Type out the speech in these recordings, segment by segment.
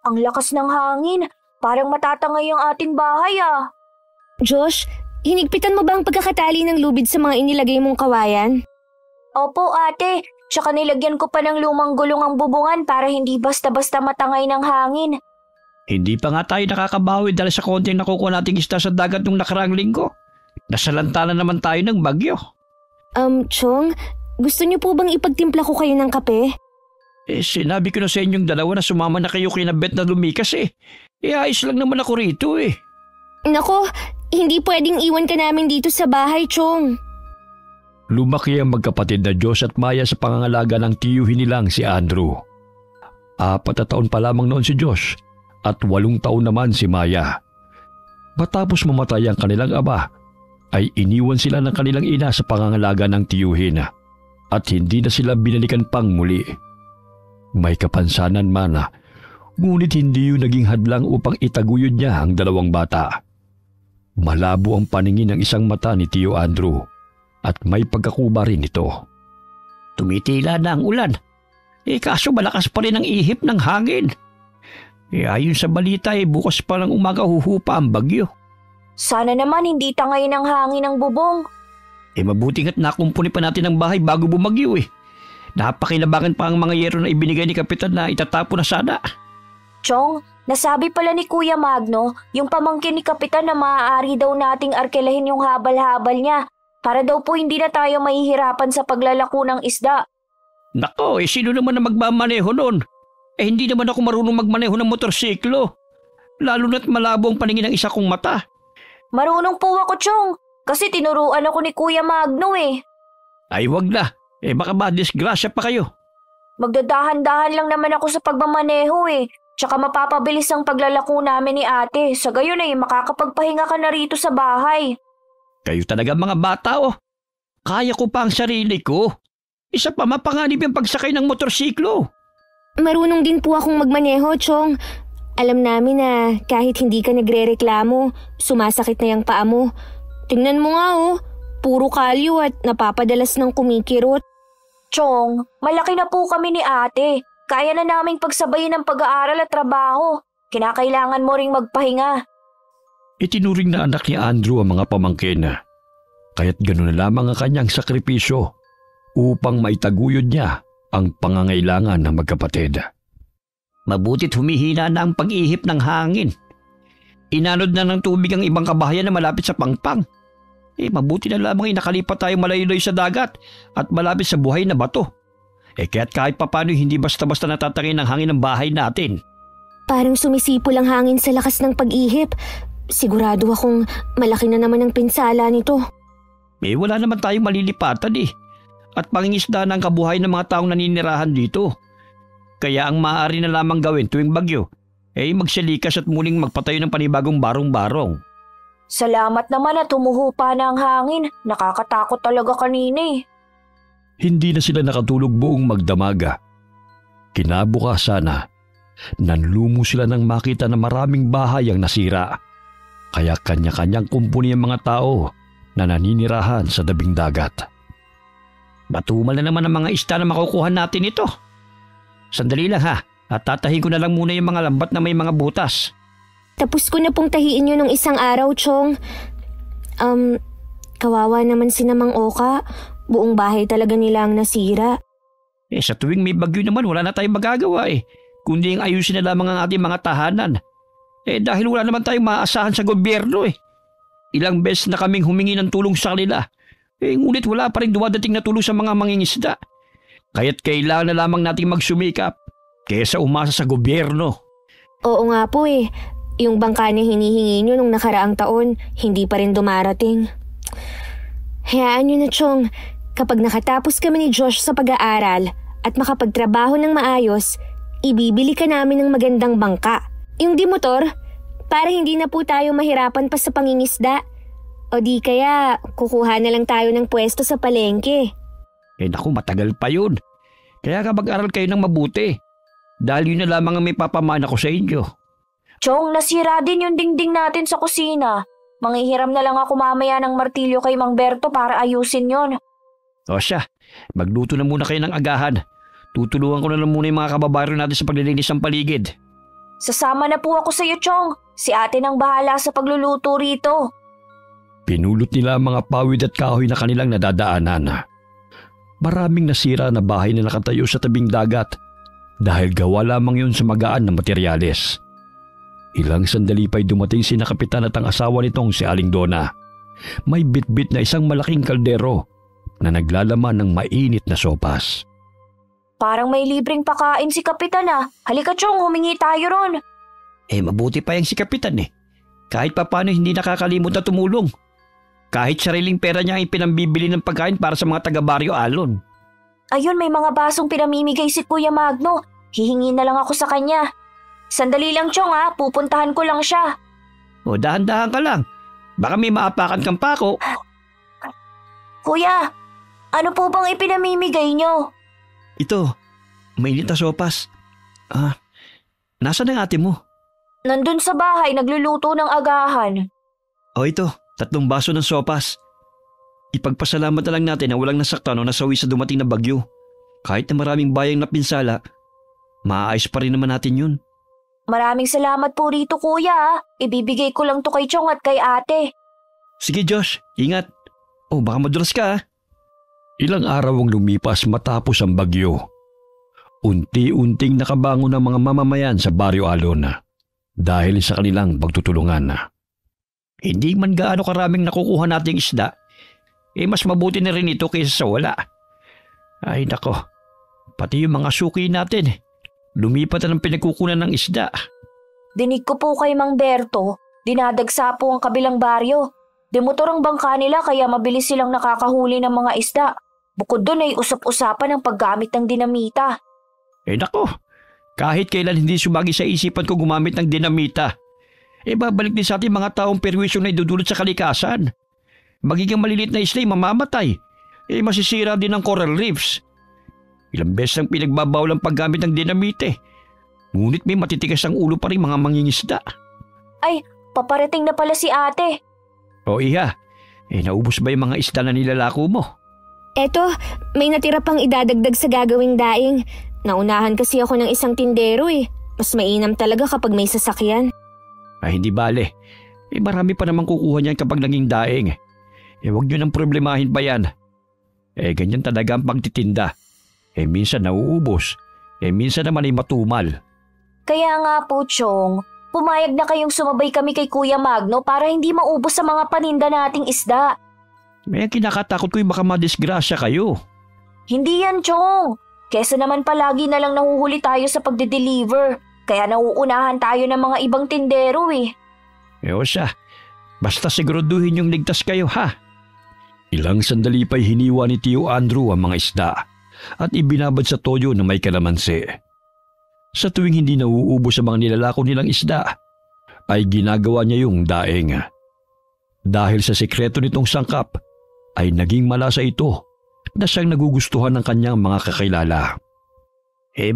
Ang lakas ng hangin. Parang matatangay ang ating bahay ah. Josh, hinigpitan mo ba ang pagkakatali ng lubid sa mga inilagay mong kawayan? Opo ate, tsaka nilagyan ko pa ng lumang gulong ang bubungan para hindi basta-basta matangay ng hangin. Hindi pa nga tayo nakakabawi dahil sa konting nakukuha nating isda sa dagat nung nakaraang linggo. Nasalanta na naman tayo ng bagyo. Chong, gusto niyo po bang ipagtimpla ko kayo ng kape? Sinabi ko na sa inyong dalawa na sumama na kayo kina Bet na lumikas eh. Ayos lang naman ako rito eh. Nako, hindi pwedeng iwan ka namin dito sa bahay, Chong. Lumaki ang magkapatid na Josh at Maya sa pangangalaga ng tiyuhin nilang si Andrew. 4 na taon pa lamang noon si Josh at 8 taon naman si Maya. Matapos mamatay ang kanilang ama, ay iniwan sila ng kanilang ina sa pangangalaga ng tiyuhin at hindi na sila binalikan pang muli. May kapansanan man, ngunit hindi yun naging hadlang upang itaguyod niya ang 2 bata. Malabo ang paningin ng isang mata ni Tio Andrew at may pagkakuba rin ito. Tumitila na ang ulan. Kaso malakas pa rin ang ihip ng hangin. Ayon sa balita bukas pa lang umaga huhupa ang bagyo. Sana naman hindi tangay ng hangin ang bubong. Mabuti nga't nakumpuni pa natin ang bahay bago bumagyo Napakinabangan pa ang mga yero na ibinigay ni Kapitan na itatapon na sana. Chong, nasabi pala ni Kuya Magno, yung pamangkin ni Kapitan na maaari daw nating arkelahin yung habal-habal niya para daw po hindi na tayo mahihirapan sa paglalako ng isda. Nako, sino naman na magmamaneho nun? Hindi naman ako marunong magmaneho ng motorsiklo. Lalo na't malabo ang paningin ng isa kong mata. Marunong po ako, Chong, kasi tinuruan ako ni Kuya Magno Ay wag na, baka madisgrasya pa kayo. Magdadahan-dahan lang naman ako sa pagmamaneho Tsaka mapapabilis ang paglalako namin ni ate. Sa gayon makakapagpahinga ka na rito sa bahay. Kayo talaga mga bata Kaya ko pa ang sarili ko. Isa pa mapanganib yung pagsakay ng motorsiklo. Marunong din po akong magmaneho, Chong. Alam namin na kahit hindi ka nagrereklamo, sumasakit na yung paa mo. Tingnan mo nga puro kalyo at napapadalas ng kumikirot. Chong, malaki na po kami ni ate. Kaya na naming pagsabayin ng pag-aaral at trabaho. Kinakailangan mo ring magpahinga. Itinuring na anak ni Andrew ang mga pamangkin. Kaya't gano'n na lamang ang kanyang sakripisyo upang maitaguyod niya ang pangangailangan ng magkapatid. Mabuti't humihina na ang pag-ihip ng hangin. Inanod na ng tubig ang ibang kabahayan na malapit sa pangpang. Mabuti na lamang nakalipat tayo malayo-layo sa dagat at malapit sa buhay na bato. Kaya't kahit papano hindi basta-basta natatangin ang hangin ng bahay natin. Parang sumisipol ang hangin sa lakas ng pag-ihip. Sigurado akong malaki na naman ang pinsala nito. Wala naman tayong malilipatan At pangingisda ng kabuhay ng mga taong naninirahan dito. Kaya ang maaari na lamang gawin tuwing bagyo, magsalikas at muling magpatayo ng panibagong barong-barong. Salamat naman at tumuho pa na ang hangin. Nakakatakot talaga kanina Hindi na sila nakatulog buong magdamaga. Kinabukasan nanlumo sila nang makita na maraming bahay ang nasira. Kaya kanya-kanyang kumpuni ang mga tao na naninirahan sa tabing dagat. Matumal na naman ang mga isda na makukuha natin ito. Sandali lang at tatahin ko na lang muna yung mga lambat na may mga butas. Tapos ko na pong tahiin yun nung isang araw, Chong. Kawawa naman si Namang Oka. Buong bahay talaga nila ang nasira. Sa tuwing may bagyo naman wala na tayong magagawa kundi ang ayusin na lamang ang ating mga tahanan. Dahil wala naman tayong maaasahan sa gobyerno Ilang beses na kaming humingi ng tulong sa kanila. Ngunit wala pa rin dumadating na tulong sa mga mangingisda. Kaya't kailangan na lamang nating magsumikap kaysa umasa sa gobyerno. Oo nga po Yung bangka na hinihingi nyo nung nakaraang taon, hindi pa rin dumarating. Hayaan nyo na, Chong. Kapag nakatapos kami ni Josh sa pag-aaral at makapagtrabaho ng maayos, ibibili ka namin ng magandang bangka. Yung di motor, para hindi na po tayo mahirapan pa sa pangingisda. O di kaya, kukuha na lang tayo ng pwesto sa palengke. Naku, matagal pa yun. Kaya kapag aral kayo ng mabuti, dahil yun na lamang ang may papamana ko sa inyo. Chong, nasira din yung dingding natin sa kusina. Manghihiram na lang ako mamaya ng martilyo kay Mang Berto para ayusin yon. O siya, magluto na muna kayo ng agahan. Tutulungan ko na lang muna yung mga kababayan natin sa paglilinis ng paligid. Sasama na po ako sa iyo, Chong. Si ate nang bahala sa pagluluto rito. Pinulot nila ang mga pawid at kahoy na kanilang nadadaanan. Maraming nasira na bahay na nakatayo sa tabing dagat dahil gawa lamang yun sa magaan na materyales. Ilang sandali pa'y dumating si Kapitan at ang asawa nitong si Aling Donna. May bitbit na isang malaking kaldero na naglalaman ng mainit na sopas. Parang may libreng pakain si Kapitan ah. Halika, Chong, humingi tayo ron. Mabuti pa yung si Kapitan Kahit papano hindi nakakalimot na tumulong. Kahit sariling pera niya ay pinambibili ng pagkain para sa mga taga-Baryo Alon. Ayun, may mga basong pinamimigay si Kuya Magno. Hihingi na lang ako sa kanya. Sandali lang, Chong ah. Pupuntahan ko lang siya. Dahan-dahan ka lang. Baka may maapakan kang pako. Kuya, ano po bang ipinamimigay niyo? Ito, mainit na sopas. Nasaan ang ate mo? Nandun sa bahay, nagluluto ng agahan. Ito, 3 baso ng sopas. Ipagpasalamat na lang natin na walang nasaktan o nasawi sa dumating na bagyo. Kahit na maraming bayang napinsala, maaayos pa rin naman natin yun. Maraming salamat po rito, Kuya. Ibibigay ko lang to kay Chong at kay ate. Sige, Josh. Ingat. Baka madulas ka. Ilang araw ang lumipas matapos ang bagyo. Unti-unting nakabangon ang mga mamamayan sa Baryo Alon dahil sa kanilang pagtutulungan. Hindi man gaano karaming nakukuha nating isda, mas mabuti na rin ito kaysa sa wala. Ay nako, pati yung mga suki natin, lumipat na ng pinagkukunan ng isda. Dinig ko po kay Mang Berto, dinadagsa po ang kabilang baryo. Demotor ang bangka nila kaya mabilis silang nakakahuli ng mga isda. Bukod doon ay usap-usapan ang paggamit ng dinamita. Nako, kahit kailan hindi sumagi sa isipan ko gumamit ng dinamita. Babalik din sa ating mga taong perwisyo na idudulot sa kalikasan. Magiging maliliit na isla mamamatay. Masisira din ang coral reefs. Ilang beses ang pinagbabawal ang paggamit ng dinamite. Ngunit may matitigas ang ulo pa rin mga mangingisda. Ay, paparating na pala si ate. Iha, naubos ba yung mga isda na nilalako mo? Eto, may natira pang idadagdag sa gagawing daing. Naunahan kasi ako ng isang tindero Mas mainam talaga kapag may sasakyan. Hindi bale. Marami pa namang kukuha niyan kapag naging daing. Huwag niyo nang problemahin pa yan. Ganyan talaga ang pagtitinda. Minsan nauubos. Minsan naman ay matumal. Kaya nga po, Chong. Pumayag na kayong sumabay kami kay Kuya Magno para hindi maubos sa mga paninda nating isda. Kinakatakot ko yung baka madisgrasya kayo. Hindi yan, Chong. Kesa naman palagi na lang nahuhuli tayo sa pagde-deliver. Kaya nauunahan tayo ng mga ibang tindero Siya, basta siguraduhin yung ligtas kayo ha. Ilang sandali pa'y hiniwa ni Tio Andrew ang mga isda at ibinabad sa toyo na may kalamansi. Sa tuwing hindi nauubos sa mga nilalako nilang isda, ay ginagawa niya yung daing. Dahil sa sekreto nitong sangkap, ay naging malasa ito na siyang nagugustuhan ng kanyang mga kakilala.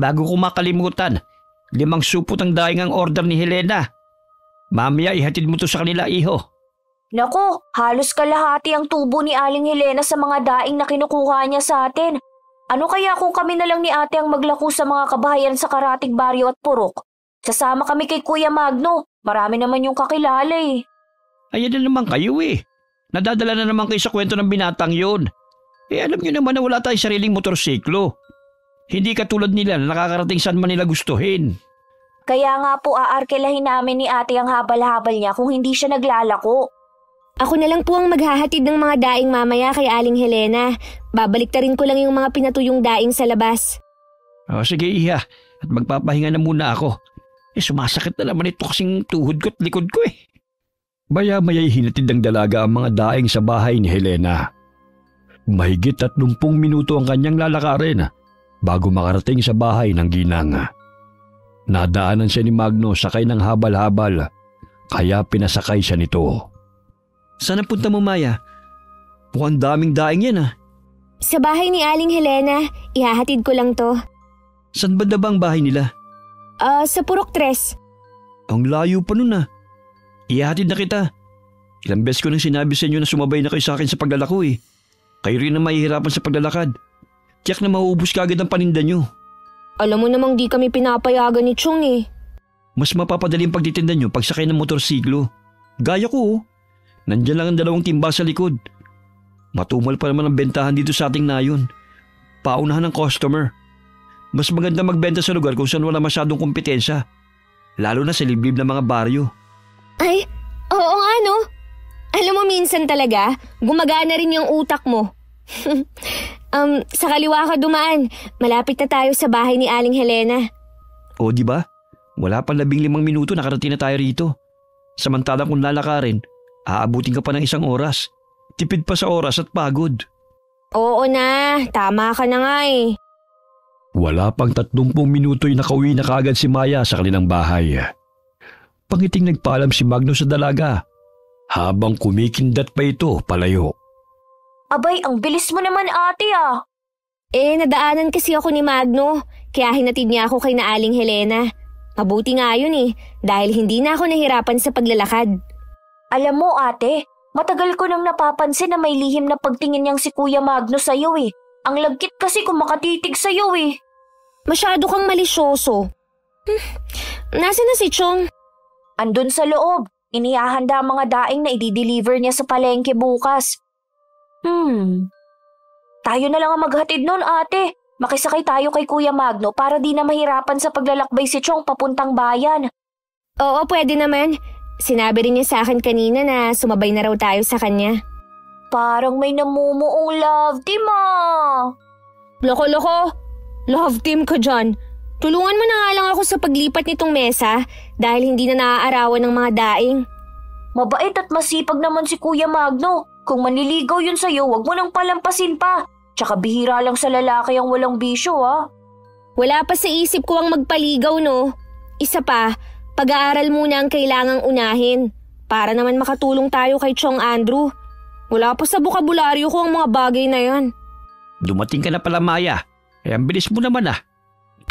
Bago ko makalimutan, 5 supot ang daing ang order ni Helena. Mamaya ihatid mo to sa kanila, iho. Nako, halos kalahati ang tubo ni Aling Helena sa mga daing na kinukuha niya sa atin. Ano kaya kung kami na lang ni ate ang maglako sa mga kabahayan sa Karatig Baryo at Purok? Sasama kami kay Kuya Magno. Marami naman yung kakilala Ayan na naman kayo Nadadala na naman kayo sa kwento ng binatang yun. Alam niyo naman na wala tayong sariling motorsiklo. Hindi katulad nila na nakakarating saan man nila gustuhin. Kaya nga po aarkelahin namin ni ate ang habal-habal niya kung hindi siya naglalako. Ako na lang po ang maghahatid ng mga daing mamaya kay Aling Helena. Babaliktarin ko lang yung mga pinatuyong daing sa labas. Sige iha, at magpapahinga na muna ako. Sumasakit na naman ito kasing tuhod ko at likod ko Maya-maya'y hinatid ng dalaga ang mga daing sa bahay ni Helena. Mahigit 30 minuto ang kanyang lalakarin bago makarating sa bahay ng ginang. Nadaanan siya ni Magno sakay ng habal-habal, kaya pinasakay siya nito. Saan ang punta mo, Maya? Mukhang daming daing yan Sa bahay ni Aling Helena, ihahatid ko lang to. Saan ba bang bahay nila? Sa Purok 3. Ang layo pa nun Ihahatid na kita. Ilang beses ko nang sinabi sa inyo na sumabay na kayo sa akin sa paglalako Kayo rin na mahihirapan sa paglalakad. Tiyak na mauubos ka agad ang paninda nyo. Alam mo namang di kami pinapayagan ni Chong Mas mapapadali ang pagtitinda nyo pag sakay ng motorsiklo. Gaya ko, oh. Nandyan lang ang 2 timba sa likod. Matumal pa naman ang bentahan dito sa ating nayon. Paunahan ng customer. Mas maganda magbenta sa lugar kung saan wala masyadong kompetensya. Lalo na sa liblib ng mga baryo. Ay, oo nga no. Alam mo minsan talaga, gumagana rin yung utak mo. Sa kaliwa ka dumaan. Malapit na tayo sa bahay ni Aling Helena. O di ba? Wala pa 15 minuto nakarating na tayo rito. Samantalang kung lalakarin, aabutin ka pa ng 1 oras. Tipid pa sa oras at pagod. Oo na, tama ka na nga eh. Wala pang 30 minuto'y nakauwi na kaagad si Maya sa kanilang bahay. Pangiting nagpaalam si Magno sa dalaga habang kumikindat pa ito palayo. Abay, ang bilis mo naman ate ah. Nadaanan kasi ako ni Magno, kaya hinatid niya ako kay na Aling Helena. Mabuti nga yun eh, dahil hindi na ako nahirapan sa paglalakad. Alam mo ate, matagal ko nang napapansin na may lihim na pagtingin niyang si Kuya Magno sa'yo eh. Ang lagkit kasi kung makatitig sa'yo eh. Masyado kang malisyoso. Nasaan na si Chong? Andun sa loob. Inihahanda ang mga daing na i-deliver niya sa palengke bukas. Tayo na lang ang maghatid nun ate. Makisakay tayo kay Kuya Magno para di na mahirapan sa paglalakbay si Chong papuntang bayan. Oo, pwede naman. Sinabi rin niya sa akin kanina na sumabay na raw tayo sa kanya. Parang may namumuong love team ah. Loko-loko. Love team ka dyan. Tulungan mo na nga lang ako sa paglipat nitong mesa dahil hindi na naaarawan ng mga daing. Mabait at masipag naman si Kuya Magno. Kung manliligaw yun sa'yo, wag mo nang palampasin pa. Tsaka bihira lang sa lalaki ang walang bisyo ah. Wala pa sa isip ko ang magpaligaw no. Isa pa, pag-aaral muna ang kailangang unahin para naman makatulong tayo kay Chong Andrew. Wala pa sa bukabularyo ko ang mga bagay na yan. Dumating ka na pala Maya. Ang bilis mo naman ah.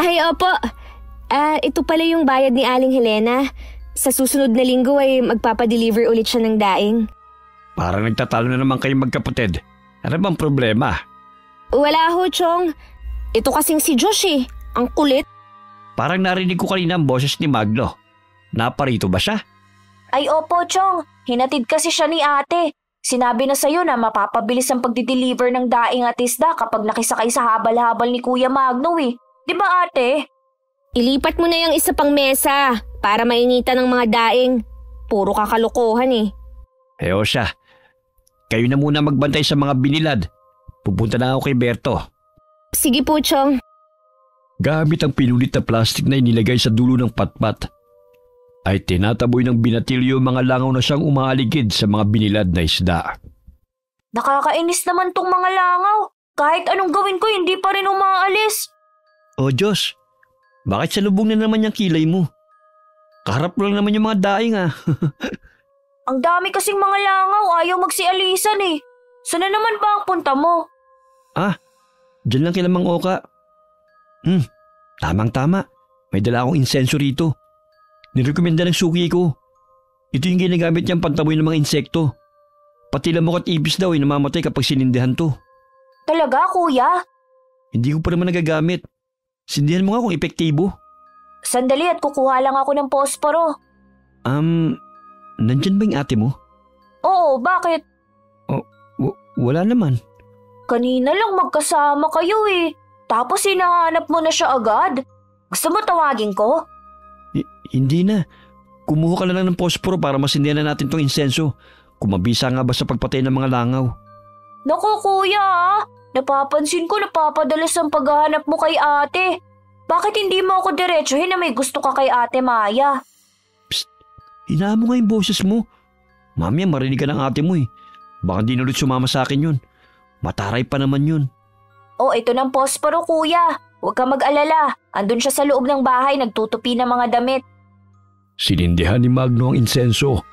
Ay opo. Ito pala yung bayad ni Aling Helena. Sa susunod na linggo ay magpapadeliver ulit siya ng daing. Parang nagtatalo na naman kayo magkapatid. Ano bang problema? Wala ho, Chong. Ito kasing si Josh eh. Ang kulit. Parang narinig ko kanina ang boses ni Magno. Naparito ba siya? Ay opo, Chong. Hinatid kasi siya ni ate. Sinabi na sa'yo na mapapabilis ang pagdi-deliver ng daing at isda kapag nakisakay sa habal-habal ni Kuya Magno eh. Di ba ate? Ilipat mo na yung isa pang mesa para mainitan ng mga daing. Puro kakalokohan eh. O siya. Kayo na muna magbantay sa mga binilad. Pupunta na ako kay Berto. Sige po, Chong. Gamit ang pinulit na plastik na inilagay sa dulo ng patpat, ay tinataboy ng binatilyo mga langaw na siyang umaaligid sa mga binilad na isda. Nakakainis naman tong mga langaw. Kahit anong gawin ko, hindi pa rin umaalis. O Diyos, bakit salubong na naman yung kilay mo? Kaharap lang naman yung mga daing ah. Ang dami kasing mga langaw, ayaw magsialisan eh. Sana naman ba ang punta mo? Diyan lang kila Mang Oka. Tamang-tama. May dala akong insenso rito. Nirekomenda ng suki ko. Ito yung ginagamit niyang pantaboy ng mga insekto. Pati lamok at ipis daw ay namamatay kapag sinindihan to. Talaga, kuya? Hindi ko pa naman nagagamit. Sindihan mo nga kung epektibo. Sandali at kukuha lang ako ng posporo. Nandyan ba yung ate mo? Oo, bakit? Wala naman. Kanina lang magkasama kayo eh. Tapos hinahanap mo na siya agad. Gusto mo tawagin ko? Hindi na. Kumuha ka na lang ng posporo para masindihan na natin tong insenso. Kung mabisa nga ba sa pagpatay ng mga langaw. Naku kuya ah. Napapansin ko napapadalas ang paghahanap mo kay ate. Bakit hindi mo ako diretsuhin na may gusto ka kay ate Maya? Psst! Hinaan mo nga yung boses mo. Mamaya marinig ka ng ate mo eh. Baka di na ulit sumama sa akin yun. Mataray pa naman yun. Ito ng posporo kuya. Huwag ka mag-alala. Andun siya sa loob ng bahay nagtutupi ng mga damit. Sinindihan ni Magno ang insenso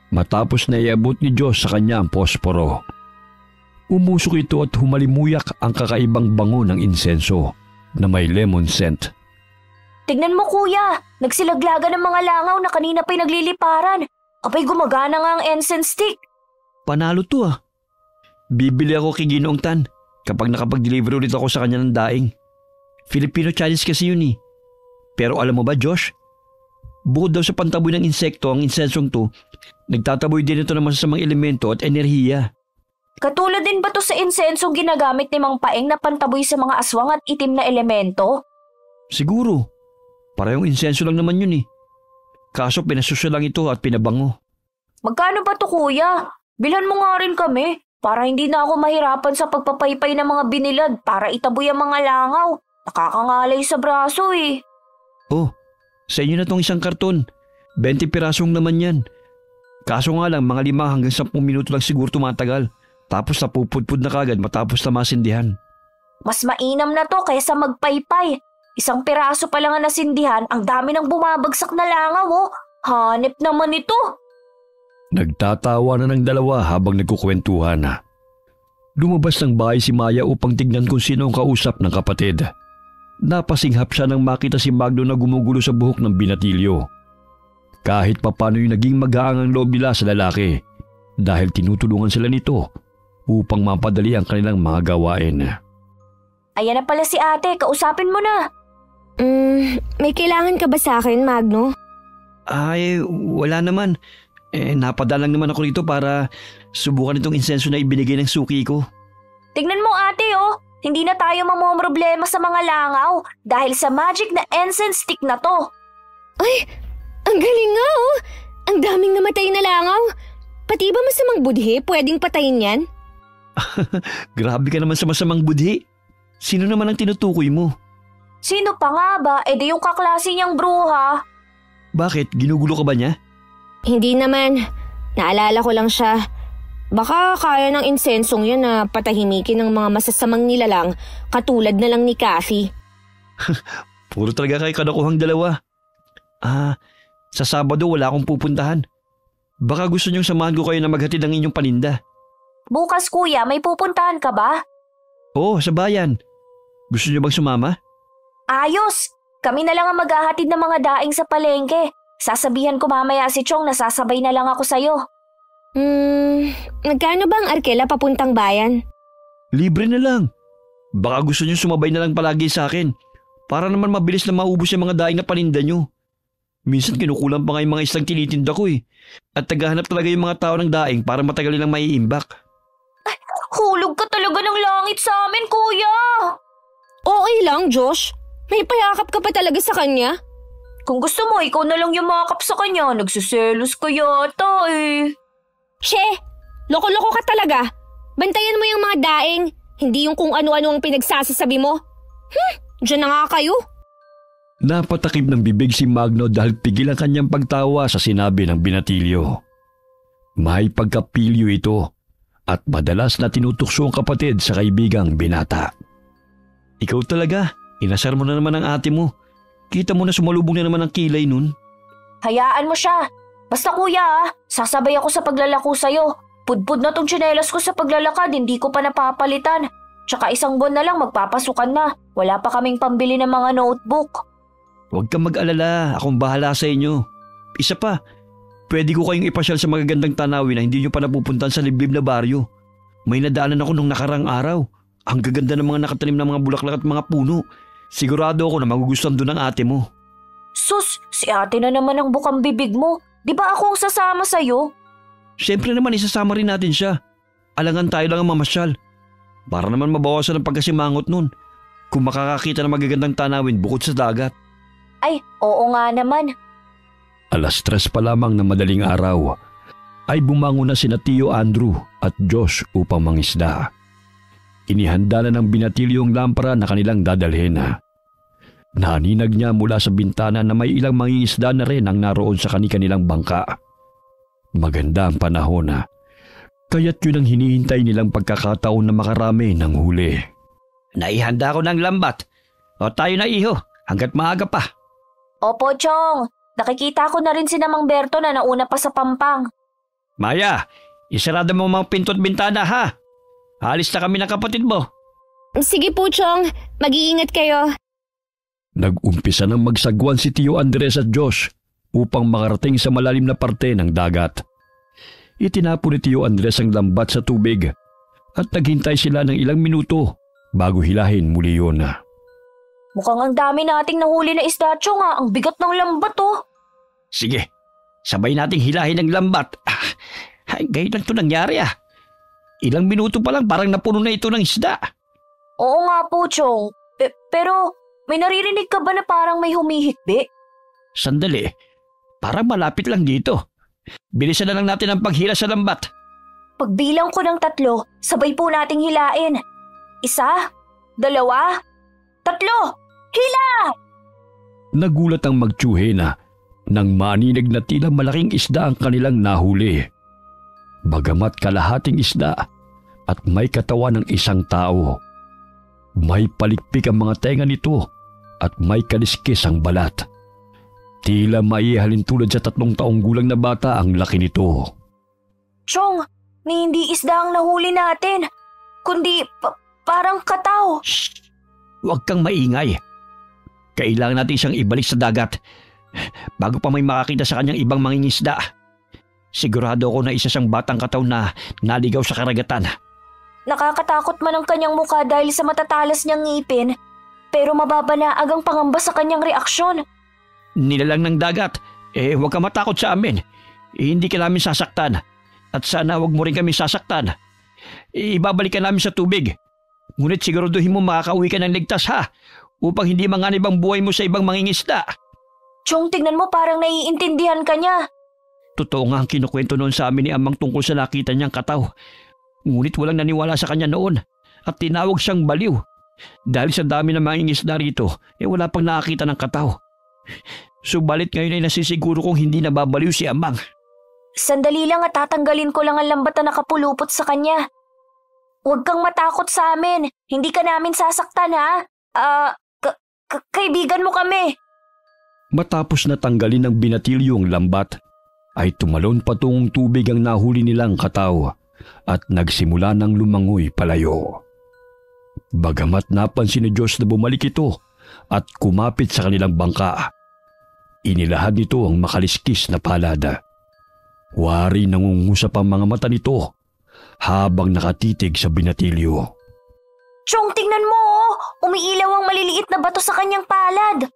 matapos na iabot ni Diyos sa kanya ang posporo. Umusok ito at humalimuyak ang kakaibang bango ng insenso na may lemon scent. Tignan mo kuya, nagsilaglaga ng mga langaw na kanina pa'y nagliliparan. Abay gumagana nga ang incense stick. Panalo to ah. Bibili ako kay Ginoong Tan kapag nakapag-deliver ulit ako sa kanya ng daing. Filipino Chinese kasi yun eh. Pero alam mo ba Josh, Bukod daw sa pantaboy ng insekto, ang insensong to, nagtataboy din ito ng masasamang elemento at enerhiya. Katulad din ba to sa insensong ginagamit ni Mang Paeng na pantaboy sa mga aswang at itim na elemento? Siguro. Parehong insenso lang naman yun eh. Kaso pinasosyo lang ito at pinabango. Magkano ba to kuya? Bilhan mo nga rin kami para hindi na ako mahirapan sa pagpapaypay ng mga binilad para itaboy ang mga langaw. Nakakangalay sa braso eh. Oh, sa inyo na tong isang karton. 20 pirasong naman yan. Kaso nga lang, mga 5 hanggang 10 minuto lang siguro tumatagal. Tapos napupudpud na kagad matapos na masindihan. Mas mainam na to kaysa magpaypay. Isang piraso pa lang ang nasindihan, ang dami ng bumabagsak na langaw oh. Hanep naman ito. Nagtatawa na ng dalawa habang nagkukwentuhan. Lumabas ng bahay si Maya upang tignan kung sino ang kausap ng kapatid. Napasinghap siya nang makita si Magno na gumugulo sa buhok ng binatilyo. Kahit papano'y naging magaang ang loob nila sa lalaki dahil tinutulungan sila nito upang mapadali ang kanilang mga gawain. Ayan na pala si ate, kausapin mo na. May kailangan ka ba sa akin, Magno? Ay, wala naman. Napadala lang naman ako rito para subukan itong insenso na ibinigay ng suki ko. Tignan mo ate oh, hindi na tayo mamomroblema sa mga langaw dahil sa magic na incense stick na to. Ay, ang galing nga oh! Ang daming namatay na langaw. Pati ba masamang budhi pwedeng patayin yan? Grabe ka naman sa masamang budhi. Sino naman ang tinutukoy mo? Sino pa nga ba? Di yung kaklase niyang bruha. Bakit? Ginugulo ka ba niya? Hindi naman. Naalala ko lang siya. Baka kaya ng insensong yun na patahimikin ng mga masasamang nilalang katulad na lang ni Kathy. Puro talaga kayo kadakuhang dalawa. Sa Sabado wala akong pupuntahan. Baka gusto niyong samahan ko kayo na maghatid ng inyong paninda. Bukas kuya, may pupuntahan ka ba? Oo, sa bayan. Gusto niyo bang sumama? Ayos! Kami na lang ang maghahatid ng mga daing sa palengke. Sasabihan ko mamaya si Chong na sasabay na lang ako sa'yo. Nagkano ba ang arkela papuntang bayan? Libre na lang. Baka gusto niyo sumabay na lang palagi sa akin. Para naman mabilis na maubos yung mga daing na paninda niyo. Minsan kinukulang pa nga yung mga islang tinitinda ko eh. At tagahanap talaga yung mga tao ng daing para matagal nilang maiimbak. Ay, hulog ka talaga ng langit sa amin, kuya! Okay lang, Josh. May payakap ka pa talaga sa kanya? Kung gusto mo, ikaw na lang yumakap sa kanya. Nagsiselos ka yata eh. She, loko-loko ka talaga. Bantayan mo yung mga daing, hindi yung kung ano-ano ang pinagsasasabi mo. Diyan na nga kayo. Napatakip ng bibig si Magno dahil pigil ang kanyang pagtawa sa sinabi ng binatilyo. May pagkapilyo ito at madalas na tinutukso ang kapatid sa kaibigang binata. Ikaw talaga, inasar mo na naman ang ate mo. Kita mo na sumalubong na naman ang kilay nun. Hayaan mo siya. Basta kuya sasabay ako sa paglalako sa'yo. Pudpud na tong tsinelas ko sa paglalakad, hindi ko pa napapalitan. Tsaka 1 buwan na lang magpapasukan na. Wala pa kaming pambili ng mga notebook. Huwag kang mag-alala, akong bahala sa inyo. Isa pa, pwede ko kayong ipasyal sa magagandang tanawin na hindi nyo pa napupuntan sa liblib na baryo. May nadaanan ako nung nakarang araw. Ang gaganda ng mga nakatanim na mga bulaklak at mga puno. Sigurado ako na magugustuhan doon ng ate mo. Sus, si ate na naman ang bukang bibig mo. Di ba ako ang sasama sa'yo? Siyempre naman isasama rin natin siya. Alangan tayo lang ang mamasyal. Para naman mabawasan ang pagkasimangot nun. Kung makakakita ng magagandang tanawin bukod sa dagat. Ay, oo nga naman. 3:00 pa lamang na madaling araw ay bumangon na sina Tio Andrew at Josh upang mangisda. Inihanda na ng binatilyo ang lampara na kanilang dadalhin. Naninag niya mula sa bintana na may ilang mangingisda na rin ang naroon sa kanilang bangka. Maganda ang panahon kaya't yun ang hinihintay nilang pagkakataon na makarami ng huli. Naihanda ko ng lambat. O tayo na iho, hanggat maaga pa. Opo, Chong. Nakikita ko na rin si Mang Berto na nauna pa sa Pampang. Maya, isarada mo mga pinto at bintana ha. Alis na kami ng kapatid mo. Sige po, Chong. Mag-iingat kayo. Nag-umpisa ng magsagwan si Tio Andres at Josh upang makarating sa malalim na parte ng dagat. Itinapon ni Tio Andres ang lambat sa tubig at naghintay sila ng ilang minuto bago hilahin muli yun. Mukhang ang dami nating nahuli na isda, Chong. Ang bigat ng lambat oh. Sige, sabay nating hilahin ang lambat. Ngayon lang ito nangyari Ilang minuto pa lang parang napuno na ito ng isda. Oo nga po, Chong. Pero may naririnig ka ba na parang may humihikbi? Sandali, parang malapit lang dito. Bilisan na lang natin ang paghila sa lambat. Pagbilang ko ng 3, sabay po nating hilain. 1, 2, 3, hila! Nagulat ang magtsuhena nang maninig na tila malaking isda ang kanilang nahuli. Bagamat kalahating isda at may katawan ng isang tao, may palikpik ang mga tenga nito at may kaliskis ang balat. Tila maihalin tulad sa 3 taong gulang na bata ang laki nito. Chong, hindi isda ang nahuli natin, kundi parang kataw. Shh! Huwag kang maingay. Kailangan natin siyang ibalik sa dagat bago pa may makakita sa kanyang ibang mangingisda. Sigurado ako na isa siyang batang kataw na naligaw sa karagatan. Nakakatakot man ang kanyang mukha dahil sa matatalas niyang ngipin, pero mababanaag ang pangamba sa kanyang reaksyon. Nilalang ng dagat, huwag ka matakot sa amin. Hindi ka namin sasaktan. At sana huwag mo rin kami sasaktan. Ibabalik ka namin sa tubig. Ngunit siguraduhin mo makakauwi ka ng ligtas upang hindi manganib ang buhay mo sa ibang mangingisda. Chong, tignan mo parang naiintindihan ka niya. Totoo nga ang kinukwento noon sa amin ni Amang tungkol sa nakita niyang kataw. Ngunit walang naniwala sa kanya noon at tinawag siyang baliw. Dahil sa dami ng mangingisda rito, wala pang nakakita ng kataw. Subalit ngayon ay nasisiguro kong hindi nababaliw si Amang. Sandali lang at tatanggalin ko lang ang lambat na nakapulupot sa kanya. Huwag kang matakot sa amin. Hindi ka namin sasaktan kaibigan mo kami. Matapos na tanggalin ng binatilyong lambat, ay tumalon patungong tubig ang nahuli nilang kataw at nagsimula ng lumangoy palayo. Bagamat napansin ni Diyos na bumalik ito at kumapit sa kanilang bangka, inilahad nito ang makaliskis na palad. Wari nangungusap ang mga mata nito habang nakatitig sa binatilyo. Chong, tingnan mo umiilaw ang maliliit na bato sa kanyang palad.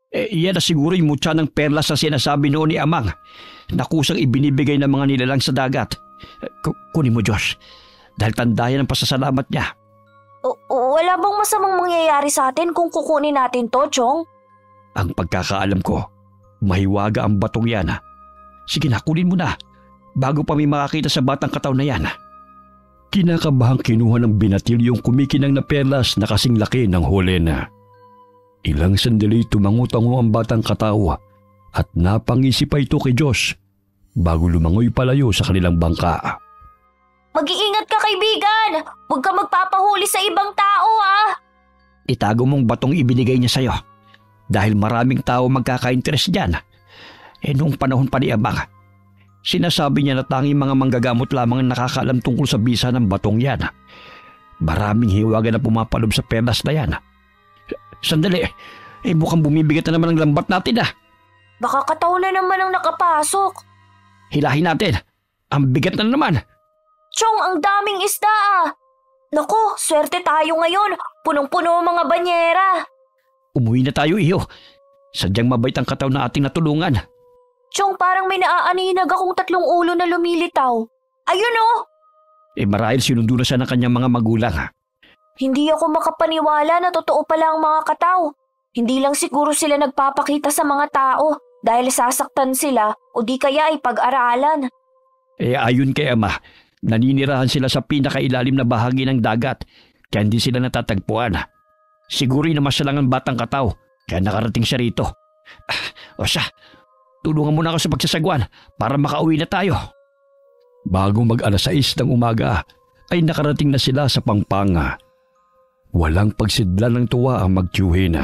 Iyan na siguro yung mutya ng perlas na sinasabi noon ni Amang na kusang ibinibigay ng mga nilalang sa dagat. Kunin mo, Josh, dahil tandayan ang pasasalamat niya. Wala bang masamang mangyayari sa atin kung kukunin natin to, Chong? Ang pagkakaalam ko, mahiwaga ang batong yan. Sige na, kunin mo na, bago pa may makakita sa batang kataw na yan. Kinakabahang kinuha ng binatilyong kumikinang na perlas na kasing laki ng Holena. Ilang sandali tumango-tango ang batang kataw at napangisi pa ito kay Josh bago lumangoy palayo sa kanilang bangka. Mag-iingat ka, kaibigan! Huwag ka magpapahuli sa ibang tao, Itago mong batong ibinigay niya sa'yo dahil maraming tao magkaka-interest dyan. Noong panahon pa ni Amang, sinasabi niya na tanging mga manggagamot lamang ang nakakaalam tungkol sa bisa ng batong yan. Maraming hiwaga na pumapalob sa perlas na yan. Sandali, mukhang bumibigat na naman ang lambat natin Baka kataw na naman ang nakapasok. Hilahin natin, ang bigat na naman. Chong, ang daming isda Naku, swerte tayo ngayon. Punong-puno ang mga banyera. Umuwi na tayo, iyo. Sadyang mabait ang kataw na ating natulungan. Chong, parang may naaaninag akong 3 ulo na lumilitaw. Ayun marahil sinundo na siya ng kanyang mga magulang. Hindi ako makapaniwala na totoo pala ang mga kataw. Hindi lang siguro sila nagpapakita sa mga tao dahil sasaktan sila o di kaya ay pag-aralan. Ayon kay Ama, naninirahan sila sa pinakailalim na bahagi ng dagat kaya hindi sila natatagpuan. Siguro namasya lang ang batang kataw kaya nakarating siya rito. O siya, tulungan mo na ako sa pagsasagwan para makauwi na tayo. Bago mag-alas 6 ng umaga ay nakarating na sila sa Pampanga. Walang pagsidlan ng tuwa ang magtiyuhin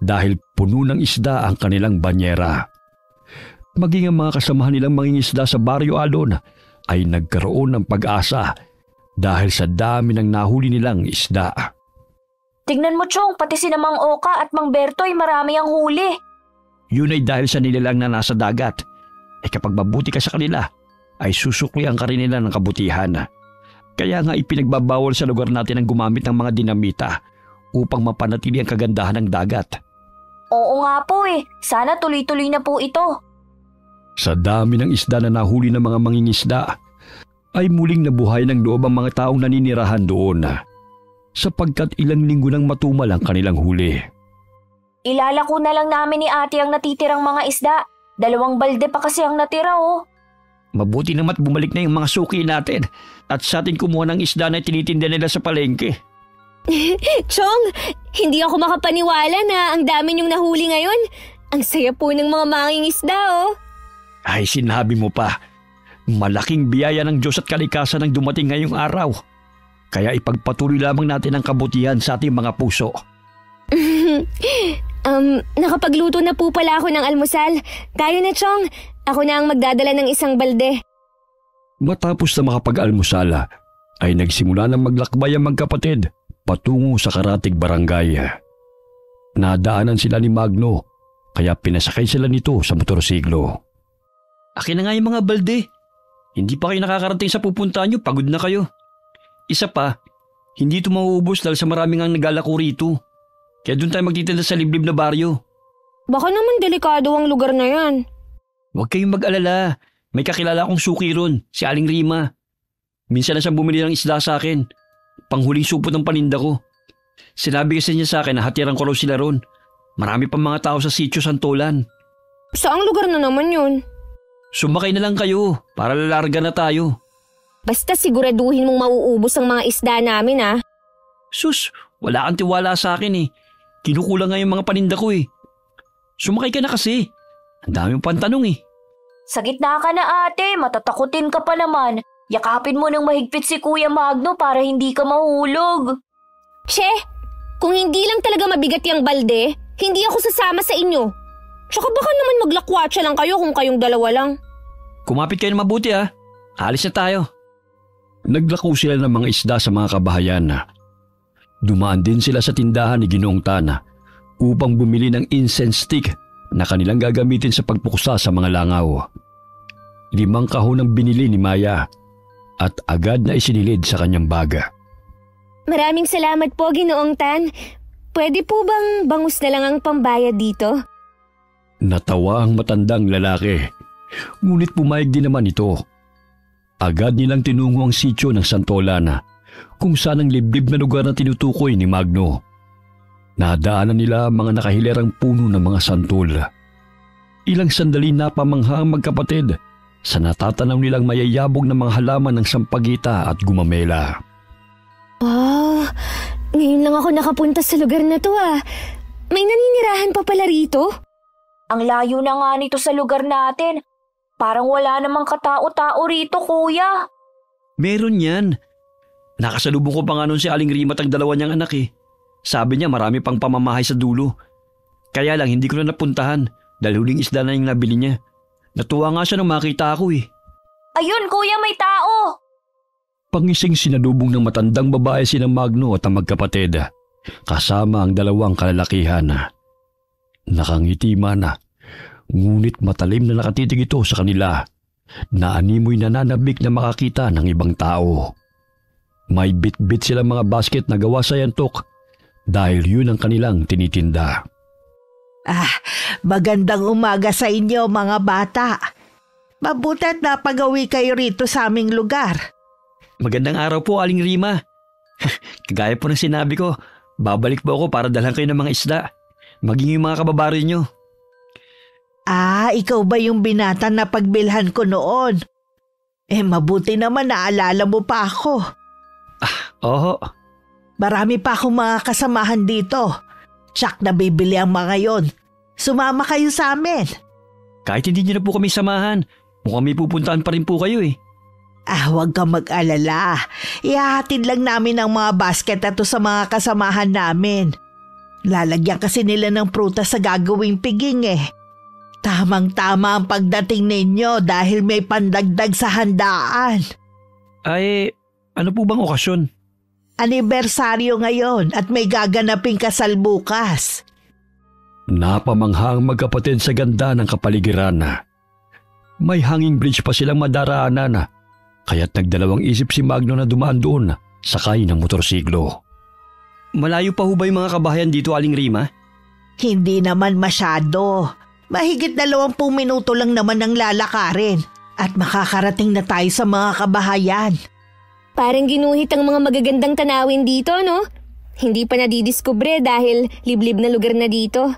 dahil puno ng isda ang kanilang banyera. Maging ang mga kasamahan nilang mangingisda sa Barrio Alon ay nagkaroon ng pag-asa dahil sa dami ng nahuli nilang isda. Tignan mo, Chong, pati si Mang Oka at Mang Berto ay marami ang huli. Yun ay dahil sa nilalang na nasa dagat. Kapag mabuti ka sa kanila, ay susuklian ka rin nila ng kabutihan. Kaya nga ipinagbabawal sa lugar natin ang gumamit ng mga dinamita upang mapanatili ang kagandahan ng dagat. Oo nga po Sana tuloy-tuloy na po ito. Sa dami ng isda na nahuli ng mga mangingisda, ay muling nabuhay ng loob ang mga taong naninirahan doon sapagkat ilang linggo nang matumal ang kanilang huli. Ilalako na lang namin ni ate ang natitirang mga isda. 2 balde pa kasi ang natira Mabuti naman bumalik na yung mga suki natin at sa atin kumuha ng isda na tinitinda nila sa palengke. Chong, hindi ako makapaniwala na ang dami niyong nahuli ngayon. Ang saya po ng mga mangingisda Ay, sinabi mo pa. Malaking biyaya ng Diyos at kalikasan ang dumating ngayong araw. Kaya ipagpatuloy lamang natin ang kabutihan sa ating mga puso. Nakapagluto na po pala ako ng almusal. Tayo na, Chong. Ako na ang magdadala ng 1 balde. Matapos na makapag-almusal, ay nagsimula ng maglakbay ang magkapatid patungo sa Karatig Barangay. Nadaanan sila ni Magno, kaya pinasakay sila nito sa motorsiklo. Akin na nga yung mga balde. Hindi pa kayo nakakarating sa pupuntahan nyo, pagod na kayo. Isa pa, hindi ito mauubos dahil sa maraming ang naglalako rito. Kaya doon tayo magtitinda sa liblib na baryo. Baka naman delikado ang lugar na yan. Huwag kayong mag-alala. May kakilala akong suki ron, si Aling Rima. Minsan na siyang bumili ng isda sa akin. Panghuling supot ng paninda ko. Sinabi kasi niya sa akin na hatiran ko raw sila ron. Marami pang mga tao sa sitio Santolan. Saang lugar na naman yun? Sumakay na lang kayo para lalarga na tayo. Basta siguraduhin mong mauubos ang mga isda namin Sus, wala kang tiwala sa akin Kinukulang nga yung mga paninda ko Sumakay ka na kasi. Ang dami mong pantanong Sa gitna ka na ate, matatakutin ka pa naman. Yakapin mo ng mahigpit si Kuya Magno para hindi ka mahulog. Che, kung hindi lang talaga mabigat yung balde, hindi ako sasama sa inyo. Tsaka baka naman maglakwatsa lang kayo kung kayong dalawa lang. Kumapit kayo na mabuti Alis na tayo. Naglako sila ng mga isda sa mga kabahayan. Dumaan din sila sa tindahan ni Ginoong Tana upang bumili ng incense stick na kanilang gagamitin sa pagpuksa sa mga langaw. 5 kahon ang binili ni Maya at agad na isinilid sa kanyang baga. Maraming salamat po, Ginoong Tan. Pwede po bang bangus na lang ang pambayad dito? Natawa ang matandang lalaki, ngunit pumayag din naman ito. Agad nilang tinungo ang sitio ng Santolan kung saan ang liblib na lugar na tinutukoy ni Magno. Nadaanan nila mga nakahilerang puno ng mga santol. Ilang sandali napamangha ang magkapatid sa natatanaw nilang mayayabog na mga halaman ng sampagita at gumamela. Ngayon lang ako nakapunta sa lugar na to May naninirahan pa pala rito? Ang layo na nga nito sa lugar natin. Parang wala namang katao-tao rito, kuya. Meron yan. Nakasalubong ko pa nga nun si Aling Rima at ang 2 niyang anak Sabi niya marami pang pamamahay sa dulo. Kaya lang hindi ko na napuntahan dahil huling isda na yung nabili niya. Natuwa nga siya nung makita ako Ayun, kuya, may tao! Pangising sinalubong ng matandang babae sina Magno at ang magkapatid, kasama ang 2 kalalakihan. Nakangiti man, ngunit matalim na nakatitig ito sa kanila, na animoy nananabik na makakita ng ibang tao. May bit-bit silang mga basket na gawa sa yantok dahil yun ang kanilang tinitinda. Magandang umaga sa inyo mga bata. Mabuta't napagawi kayo rito sa aming lugar. Magandang araw po, Aling Rima. Kagaya po ng sinabi ko, babalik po ako para dalhan kayo ng mga isda. Maging yung mga kababayan nyo. Ikaw ba yung binata na pagbilhan ko noon? Mabuti naman naalala mo pa ako. Oo. Marami pa akong mga kasamahan dito. Tsak na bibili ang mga yon. Sumama kayo sa amin. Kahit hindi nyo na po kami samahan, mukhang may pupuntahan pa rin po kayo Huwag kang mag-alala. Ihahatid lang namin ang mga basket na to sa mga kasamahan namin. Lalagyan kasi nila ng prutas sa gagawing piging Tamang-tama ang pagdating ninyo dahil may pandagdag sa handaan. Ay, ano po bang okasyon? Anibersaryo ngayon at may gaganaping kasal bukas. Napamangha ang magkapatid sa ganda ng kapaligiran. May hanging bridge pa silang madaraanan, kaya't nagdalawang isip si Magno na dumaan doon sakay ng motorsiklo. Malayo pa ho ba yung mga kabahayan dito, Aling Rima? Hindi naman masyado. Mahigit 20 minuto lang naman ang lalakarin at makakarating na tayo sa mga kabahayan. Parang ginuhit ang mga magagandang tanawin dito, no? Hindi pa nadidiskubre dahil liblib na lugar na dito.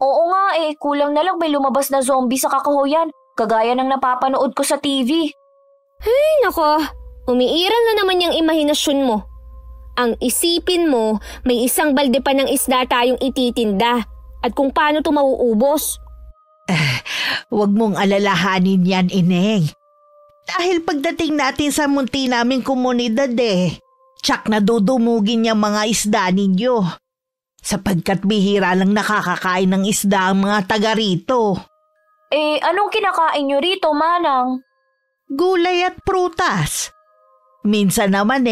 Oo nga kulang na lang may lumabas na zombie sa kakahuyan, kagaya ng napapanood ko sa TV. Ay, nako. Umiiral na naman yung imahinasyon mo. Ang isipin mo, may isang balde pa ng isda tayong ititinda. At kung paano ito mauubos. Huwag mong alalahanin yan, Ineng. Dahil pagdating natin sa munti naming komunidad tsak na dudumugin yung mga isda ninyo. Sapagkat bihira lang nakakakain ng isda ang mga taga rito. Anong kinakain nyo rito, Manang? Gulay at prutas. Minsan naman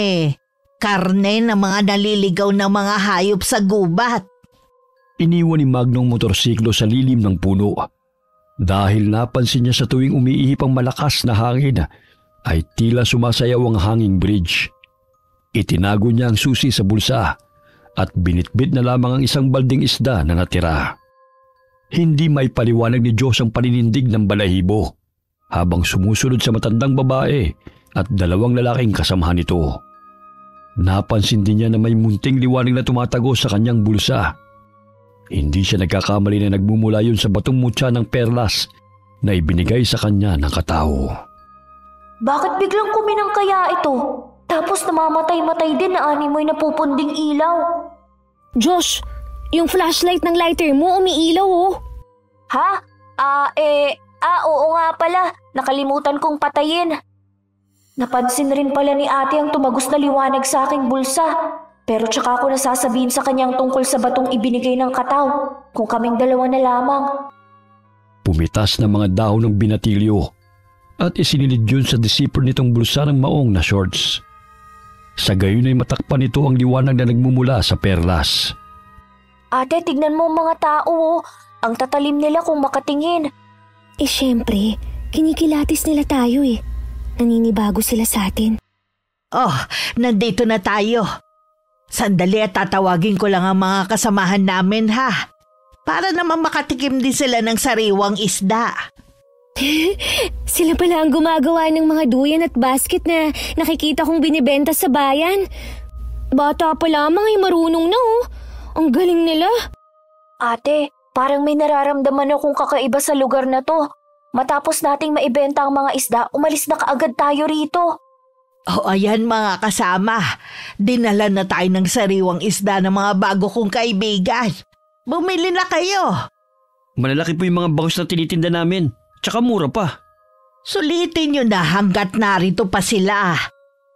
karne ng mga naliligaw na mga hayop sa gubat. Iniwan ni Magno ang motorsiklo sa lilim ng puno. Dahil napansin niya sa tuwing umiihip ang malakas na hangin ay tila sumasayaw ang hanging bridge. Itinago niya ang susi sa bulsa at binitbit na lamang ang isang balding isda na natira. Hindi may paliwanag ni Diyos ang paninindig ng balahibo habang sumusunod sa matandang babae at 2 lalaking kasamahan nito. Napansin din niya na may munting liwanag na tumatago sa kanyang bulsa. Hindi siya nagkakamali na nagmumula yun sa batong mutya ng perlas na ibinigay sa kanya ng katao. Bakit biglang kuminang kaya ito? Tapos namamatay-matay din na animoy na pupunding ilaw. Josh, yung flashlight ng lighter mo umiilaw Ha? Oo nga pala. Nakalimutan kong patayin. Napansin rin pala ni ate ang tumagos na liwanag sa aking bulsa. Pero tsaka ako nasasabihin sa kanyang tungkol sa batong ibinigay ng kataw kung kaming 2 na lamang. Pumitas na mga dahon ng binatilyo at isinilid yun sa zipper nitong bulsa ng maong na shorts. Sa gayon ay matakpan nito ang liwanag na nagmumula sa perlas. Ate, tignan mo mga tao Ang tatalim nila kung makatingin. Siyempre, kinikilatis nila tayo Naninibago sila sa atin. Oh, nandito na tayo. Sandali at tatawagin ko lang ang mga kasamahan namin para naman makatikim din sila ng sariwang isda. Sila pala ang gumagawa ng mga duyan at basket na nakikita kong binibenta sa bayan. Bata pa lamang ay marunong na Ang galing nila. Ate, parang may nararamdaman akong kakaiba sa lugar na to. Matapos nating maibenta ang mga isda, umalis na kaagad tayo rito. Ayan mga kasama. Dinala na tayo ng sariwang isda ng mga bago kong kaibigan. Bumili na kayo. Malalaki po yung mga bangus na tinitinda namin. Tsaka mura pa. Sulitin nyo na hanggat narito pa sila.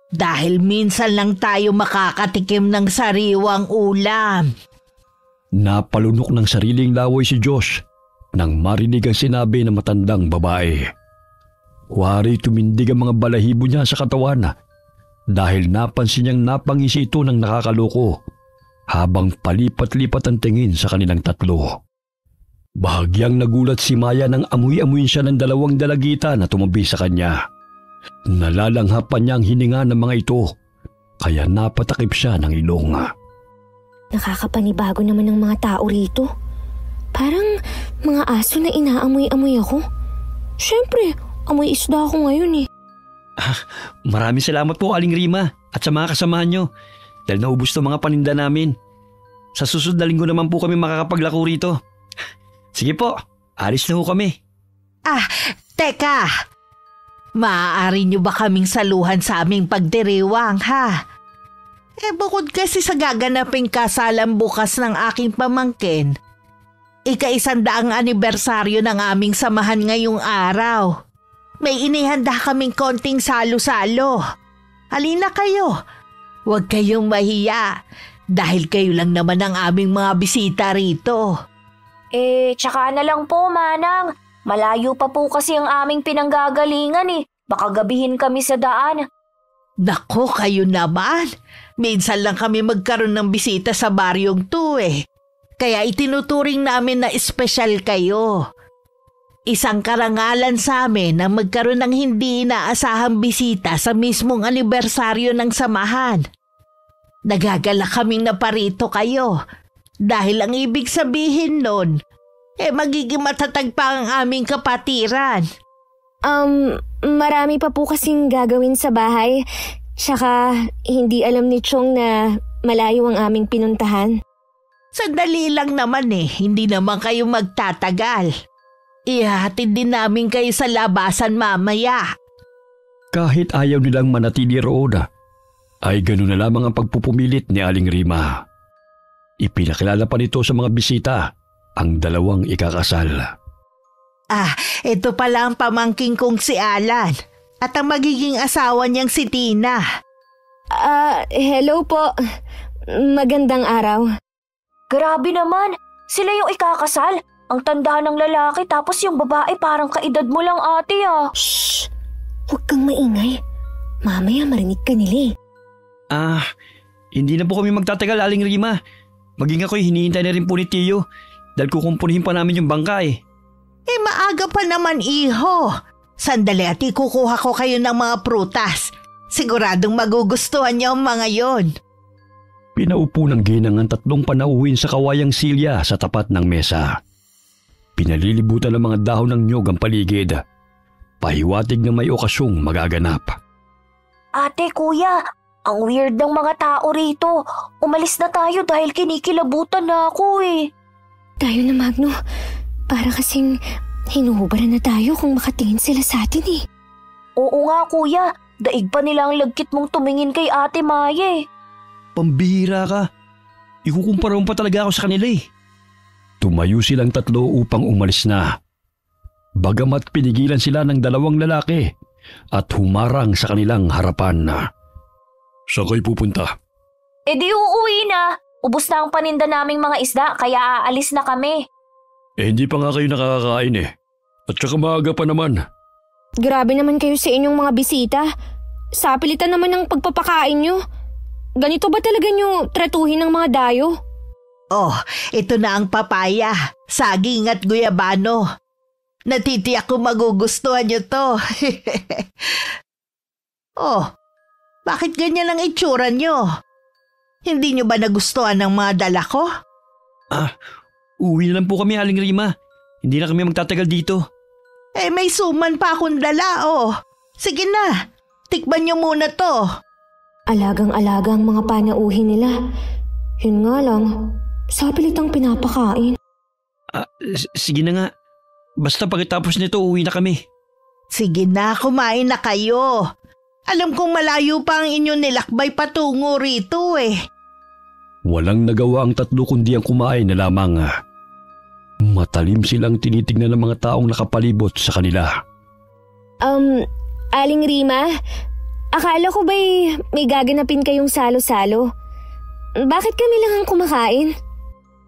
Dahil minsan lang tayo makakatikim ng sariwang ulam. Napalunok ng sariling laway si Josh nang marinig ang sinabi ng matandang babae. Wari tumindig ang mga balahibo niya sa katawan dahil napansin niyang napangisi ito ng nakakaloko habang palipat-lipat ang tingin sa kanilang tatlo. Bahagyang nagulat si Maya nang amoy-amoyin siya ng 2 dalagita na tumabi sa kanya. Nalalanghapan niya ang hininga ng mga ito kaya napatakip siya ng ilong. Nakakapanibago naman ng mga tao rito. Parang mga aso na inaamoy-amoy ako. Siyempre, amoy isda ako ngayon Maraming salamat po Aling Rima at sa mga kasamahan nyo dahil naubos to mga paninda namin. Sa susunod na linggo naman po kami makakapaglako rito. Sige po, alis na ho kami. Teka. Maaari nyo ba kaming saluhan sa aming pagdiriwang bukod kasi sa gaganaping kasalan bukas ng aking pamangkin, ika-100 anibersaryo ng aming samahan ngayong araw. May inihanda kaming konting salo-salo. Halina kayo. Huwag kayong mahiya dahil kayo lang naman ang aming mga bisita rito. Tsaka na lang po, Manang. Malayo pa po kasi ang aming pinanggagalingan Baka gabihin kami sa daan. Nako, kayo naman. Minsan lang kami magkaroon ng bisita sa baryong to Kaya itinuturing namin na espesyal kayo. Isang karangalan sa amin na magkaroon ng hindi inaasahang bisita sa mismong anibersaryo ng samahan. Nagagalak kaming naparito kayo dahil ang ibig sabihin nun, Magiging matatag pa ang aming kapatiran. Marami pa po kasing gagawin sa bahay. Tsaka hindi alam ni Chong na malayo ang aming pinuntahan. Sandali lang naman hindi naman kayo magtatagal. Ihahatid din namin kayo sa labasan mamaya. Kahit ayaw nilang manatili roon, ay gano'n na lamang ang pagpupumilit ni Aling Rima. Ipinakilala pa nito sa mga bisita ang dalawang ikakasal. Ito pala ang pamangking kong si Alan at ang magiging asawa niyang si Tina. Hello po. Magandang araw. Grabe naman, sila yung ikakasal. Ang tanda ng lalaki tapos yung babae parang kaedad mo lang ate Shh! Huwag kang maingay. Mamaya marinig ka nila Hindi na po kami magtatagal, Aling Rima. Maging ako'y hinihintay na rin po ni Tiyo dahil kukumpunihin pa namin yung bangka Maaga pa naman iho. Sandali at ikukuha ko kayo ng mga prutas. Siguradong magugustuhan niyo ang mga yon. Pinaupo ng ginang ang tatlong panauhin sa kawayang silya sa tapat ng mesa. Pinalilibutan ng mga dahon ng nyog ang paligid. Pahiwatig na may okasyong magaganap. Ate, kuya, ang weird ng mga tao rito. Umalis na tayo dahil kinikilabutan na ako Tayo na, Magno. Para kasing hinuhubaran na tayo kung makatingin sila sa atin Oo nga, kuya. Daig pa nila ang lagkit mong tumingin kay Ate Maya Pambihira ka. Ikukumpara mo pa talaga ako sa kanila Tumayo silang tatlo upang umalis na. Bagamat pinigilan sila ng dalawang lalaki at humarang sa kanilang harapan na. Saan kayo pupunta? Di uuwi na. Ubus na ang paninda naming mga isda kaya aalis na kami. Hindi pa nga kayo nakakakain At saka maaga pa naman. Grabe naman kayo sa inyong mga bisita. Sa pilitan naman ng pagpapakain nyo. Ganito ba talaga nyo tratuhin ng mga dayo? Ito na ang papaya, saging at guyabano. Natitiyak ko magugustuhan nyo to. Bakit ganyan ang itsura nyo? Hindi nyo ba nagustuhan ng mga dala ko? Uwi na lang po kami, Aling Rima. Hindi na kami magtatagal dito. May suman pa akong dala Sige na, tikman nyo muna to. Alagang-alaga ang mga panauhin nila. Yun nga lang, sa pilitang pinapakain. Sige na nga. Basta pagkatapos nito, uwi na kami. Sige na, kumain na kayo. Alam kong malayo pa ang inyong nilakbay patungo rito Walang nagawa ang tatlo kundi ang kumain na lamang. Matalim silang tinitignan ng mga taong nakapalibot sa kanila. Aling Rima, akala ko ba'y may gaganapin kayong salo-salo? Bakit kami lang ang kumakain?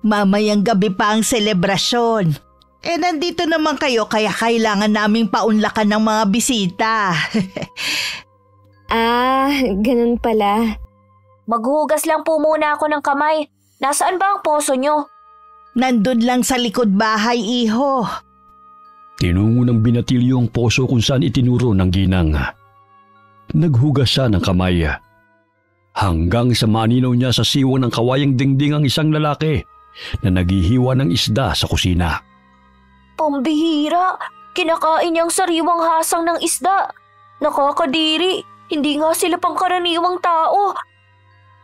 Mamayang gabi pa ang selebrasyon. Nandito naman kayo kaya kailangan naming paunlakan ng mga bisita. Ganun pala. Maghuhugas lang po muna ako ng kamay. Nasaan ba ang poso nyo? Nandun lang sa likod bahay, iho. Tinungo ng binatilyo ang poso kung saan itinuro ng ginang. Naghugas siya ng kamay. Hanggang sa maninaw niya sa siwa ng kawayang dingding ang isang lalaki na naghihiwa ng isda sa kusina. Pambihira, kinakain niyang sariwang hasang ng isda. Nakakadiri, hindi nga sila pangkaraniwang tao.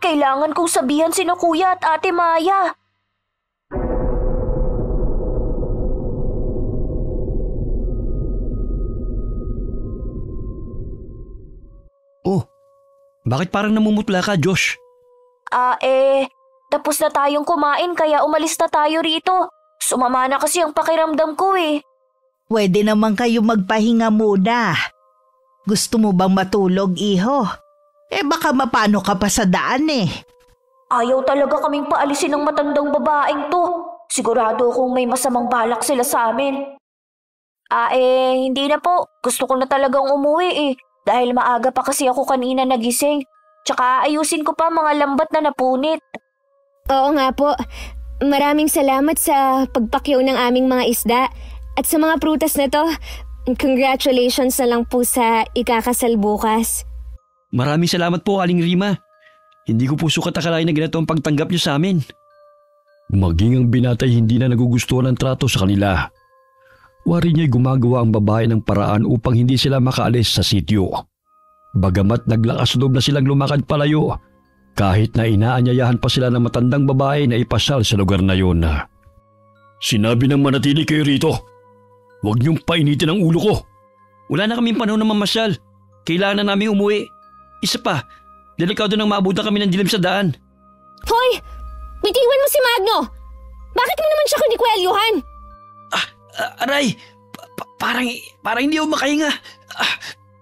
Kailangan kong sabihan sina Kuya at Ate Maya. Bakit parang namumutla ka, Josh? Tapos na tayong kumain kaya umalis na tayo rito. Sumama na kasi ang pakiramdam ko Pwede naman kayo magpahinga muna. Gusto mo bang matulog, iho? Baka mapano ka pa sa daan Ayaw talaga kaming paalisin ng matandang babaeng to. Sigurado kung may masamang balak sila sa amin. Hindi na po. Gusto ko na talagang umuwi Dahil maaga pa kasi ako kanina nagising. Tsaka ayusin ko pa mga lambat na napunit. Oo nga po. Maraming salamat sa pagpakyaw ng aming mga isda. At sa mga prutas na to, congratulations na lang po sa ikakasal bukas. Maraming salamat po, Aling Rima. Hindi ko po sukat akalain na ganito ang pagtanggap niyo sa amin. Maging ang binatay hindi na nagugustuhan ng trato sa kanila. Wari niya'y gumagawa ang babae ng paraan upang hindi sila makaalis sa sityo. Bagamat naglakas loob na silang lumakad palayo, kahit na inaanyayahan pa sila ng matandang babae na ipasal sa lugar na yun. Sinabi ng manatili kayo rito. Huwag niyong painitin ang ulo ko. Wala na kaming panahon na mamasyal. Kailangan na namin umuwi. Isa pa, delikado nang maabutan kami ng dilim sa daan. Hoy! Bitiwan mo si Magno! Bakit mo naman siya kinikwelyuhan? Aray! Parang hindi ako makahinga.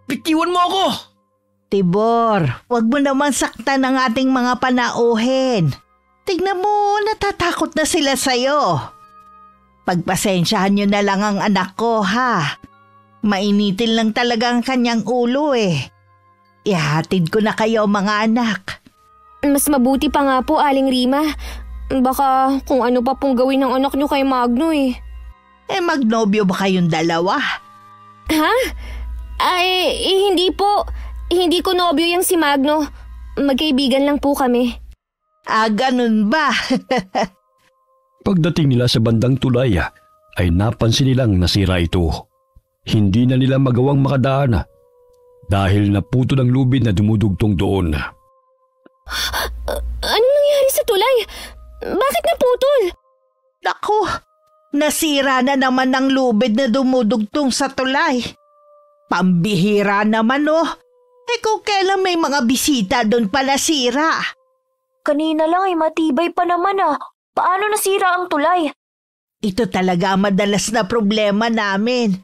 Bitiwan mo ako! Tibor, wag mo naman saktan ang ating mga panauhin. Tignan mo, natatakot na sila sa'yo. Pagpasensyahan nyo na lang ang anak ko, ha? Mainitin lang talaga ang kanyang ulo eh. Ihatid ko na kayo, mga anak. Mas mabuti pa nga po, Aling Rima. Baka kung ano pa pong gawin ng anak niyo kay Magno eh. Magnobyo ba kayong dalawa? Ha? Ay, hindi po. Hindi ko nobyo yung si Magno. Magkaibigan lang po kami. Ganun ba? Pagdating nila sa bandang tulay, ay napansin nilang nasira ito. Hindi na nila magawang makadaan dahil naputo ng lubid na dumudugtong doon. Anong nangyari sa tulay? Bakit naputol? Naku, nasira na naman ang lubid na dumudugtong sa tulay. Pambihira naman kung kailan may mga bisita doon pa nasira. Kanina lang ay matibay pa naman Paano nasira ang tulay? Ito talaga ang madalas na problema namin.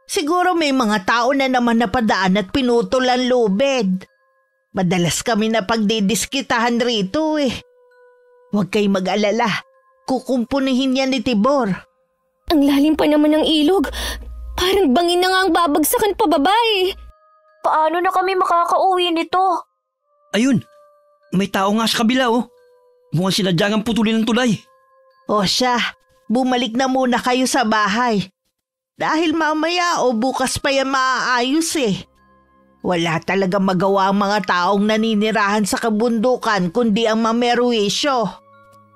Siguro may mga tao na naman napadaan at pinutol ang lubid. Madalas kami na pagdidiskitahan rito eh. Huwag kayo mag-alala. Kukumpunihin yan ni Tibor. Ang lalim pa naman ng ilog. Parang bangin na nga ang babagsakan pababa eh. Paano na kami makakauwi nito? Ayun, may tao nga sa kabila Mukhang sinadyang ang putulin ng tulay. O siya, bumalik na muna kayo sa bahay. Dahil mamaya bukas pa yan maaayos eh. Wala talaga magawa ang mga taong naninirahan sa kabundukan kundi ang mamerwisyo.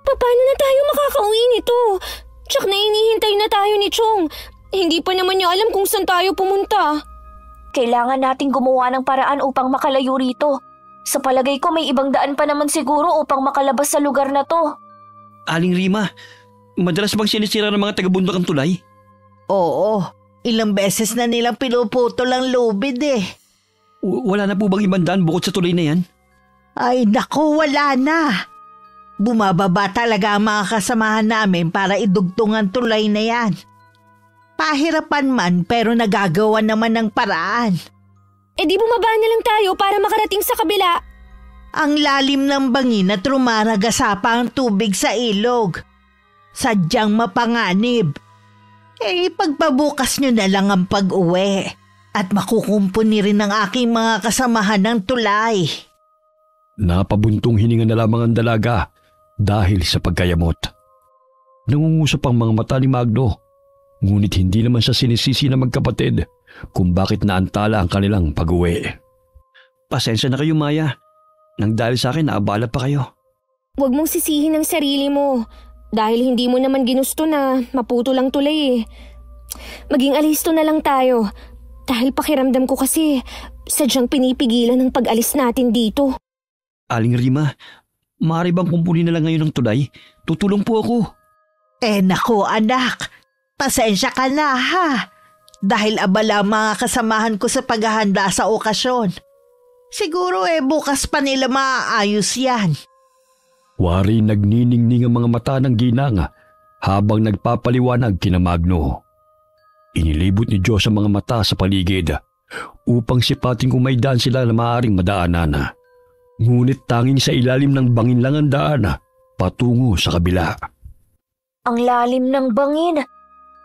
Paano na tayo makakauwi nito? Tsak na inihintay na tayo ni Chong. Hindi pa naman niya alam kung saan tayo pumunta. Kailangan nating gumawa ng paraan upang makalayo rito. Sa palagay ko may ibang daan pa naman siguro upang makalabas sa lugar na to. Aling Rima, madalas bang sinisira ng mga taga-bundok ang tulay? Oo, ilang beses na nilang pinuputol ang lubid eh. Wala na po bang ibang daan bukod sa tulay na yan? Ay naku, wala na. Bumababa talaga ang mga kasamahan namin para idugtong ang tulay na yan. Pahirapan man pero nagagawa naman ng paraan. Di bumaba na lang tayo para makarating sa kabila. Ang lalim ng bangin at rumaragasapa ang tubig sa ilog. Sadyang mapanganib. Pagpabukas nyo na lang ang pag-uwi at makukumpuni rin ang aking mga kasamahan ng tulay. Napabuntong hininga na lamang ang dalaga dahil sa pagkayamot. Nangungusap ang mga mata ni Magno, ngunit hindi naman siya sinisisi na magkapatid kung bakit naantala ang kanilang pag-uwi. Pasensya na kayo, Maya. Nang dahil sa akin, naabala pa kayo. Huwag mong sisihin ang sarili mo dahil hindi mo naman ginusto na maputol ang tulay eh. Maging alisto na lang tayo dahil pakiramdam ko kasi sadyang pinipigilan ang pag-alis natin dito. Aling Rima, maaari bang kumpuni na lang ngayon ng tulay? Tutulong po ako. Naku anak, pasensya ka na ha. Dahil abala mga kasamahan ko sa paghahanda sa okasyon. Siguro bukas pa nila maaayos yan. Wari nagniningning ang mga mata ng ginang habang nagpapaliwanag kina Magno. Inilibot ni Diyos ang mga mata sa paligid upang sipating kung may daan sila na maaaring madaanan. Ngunit tanging sa ilalim ng bangin lang ang daan patungo sa kabila. Ang lalim ng bangin.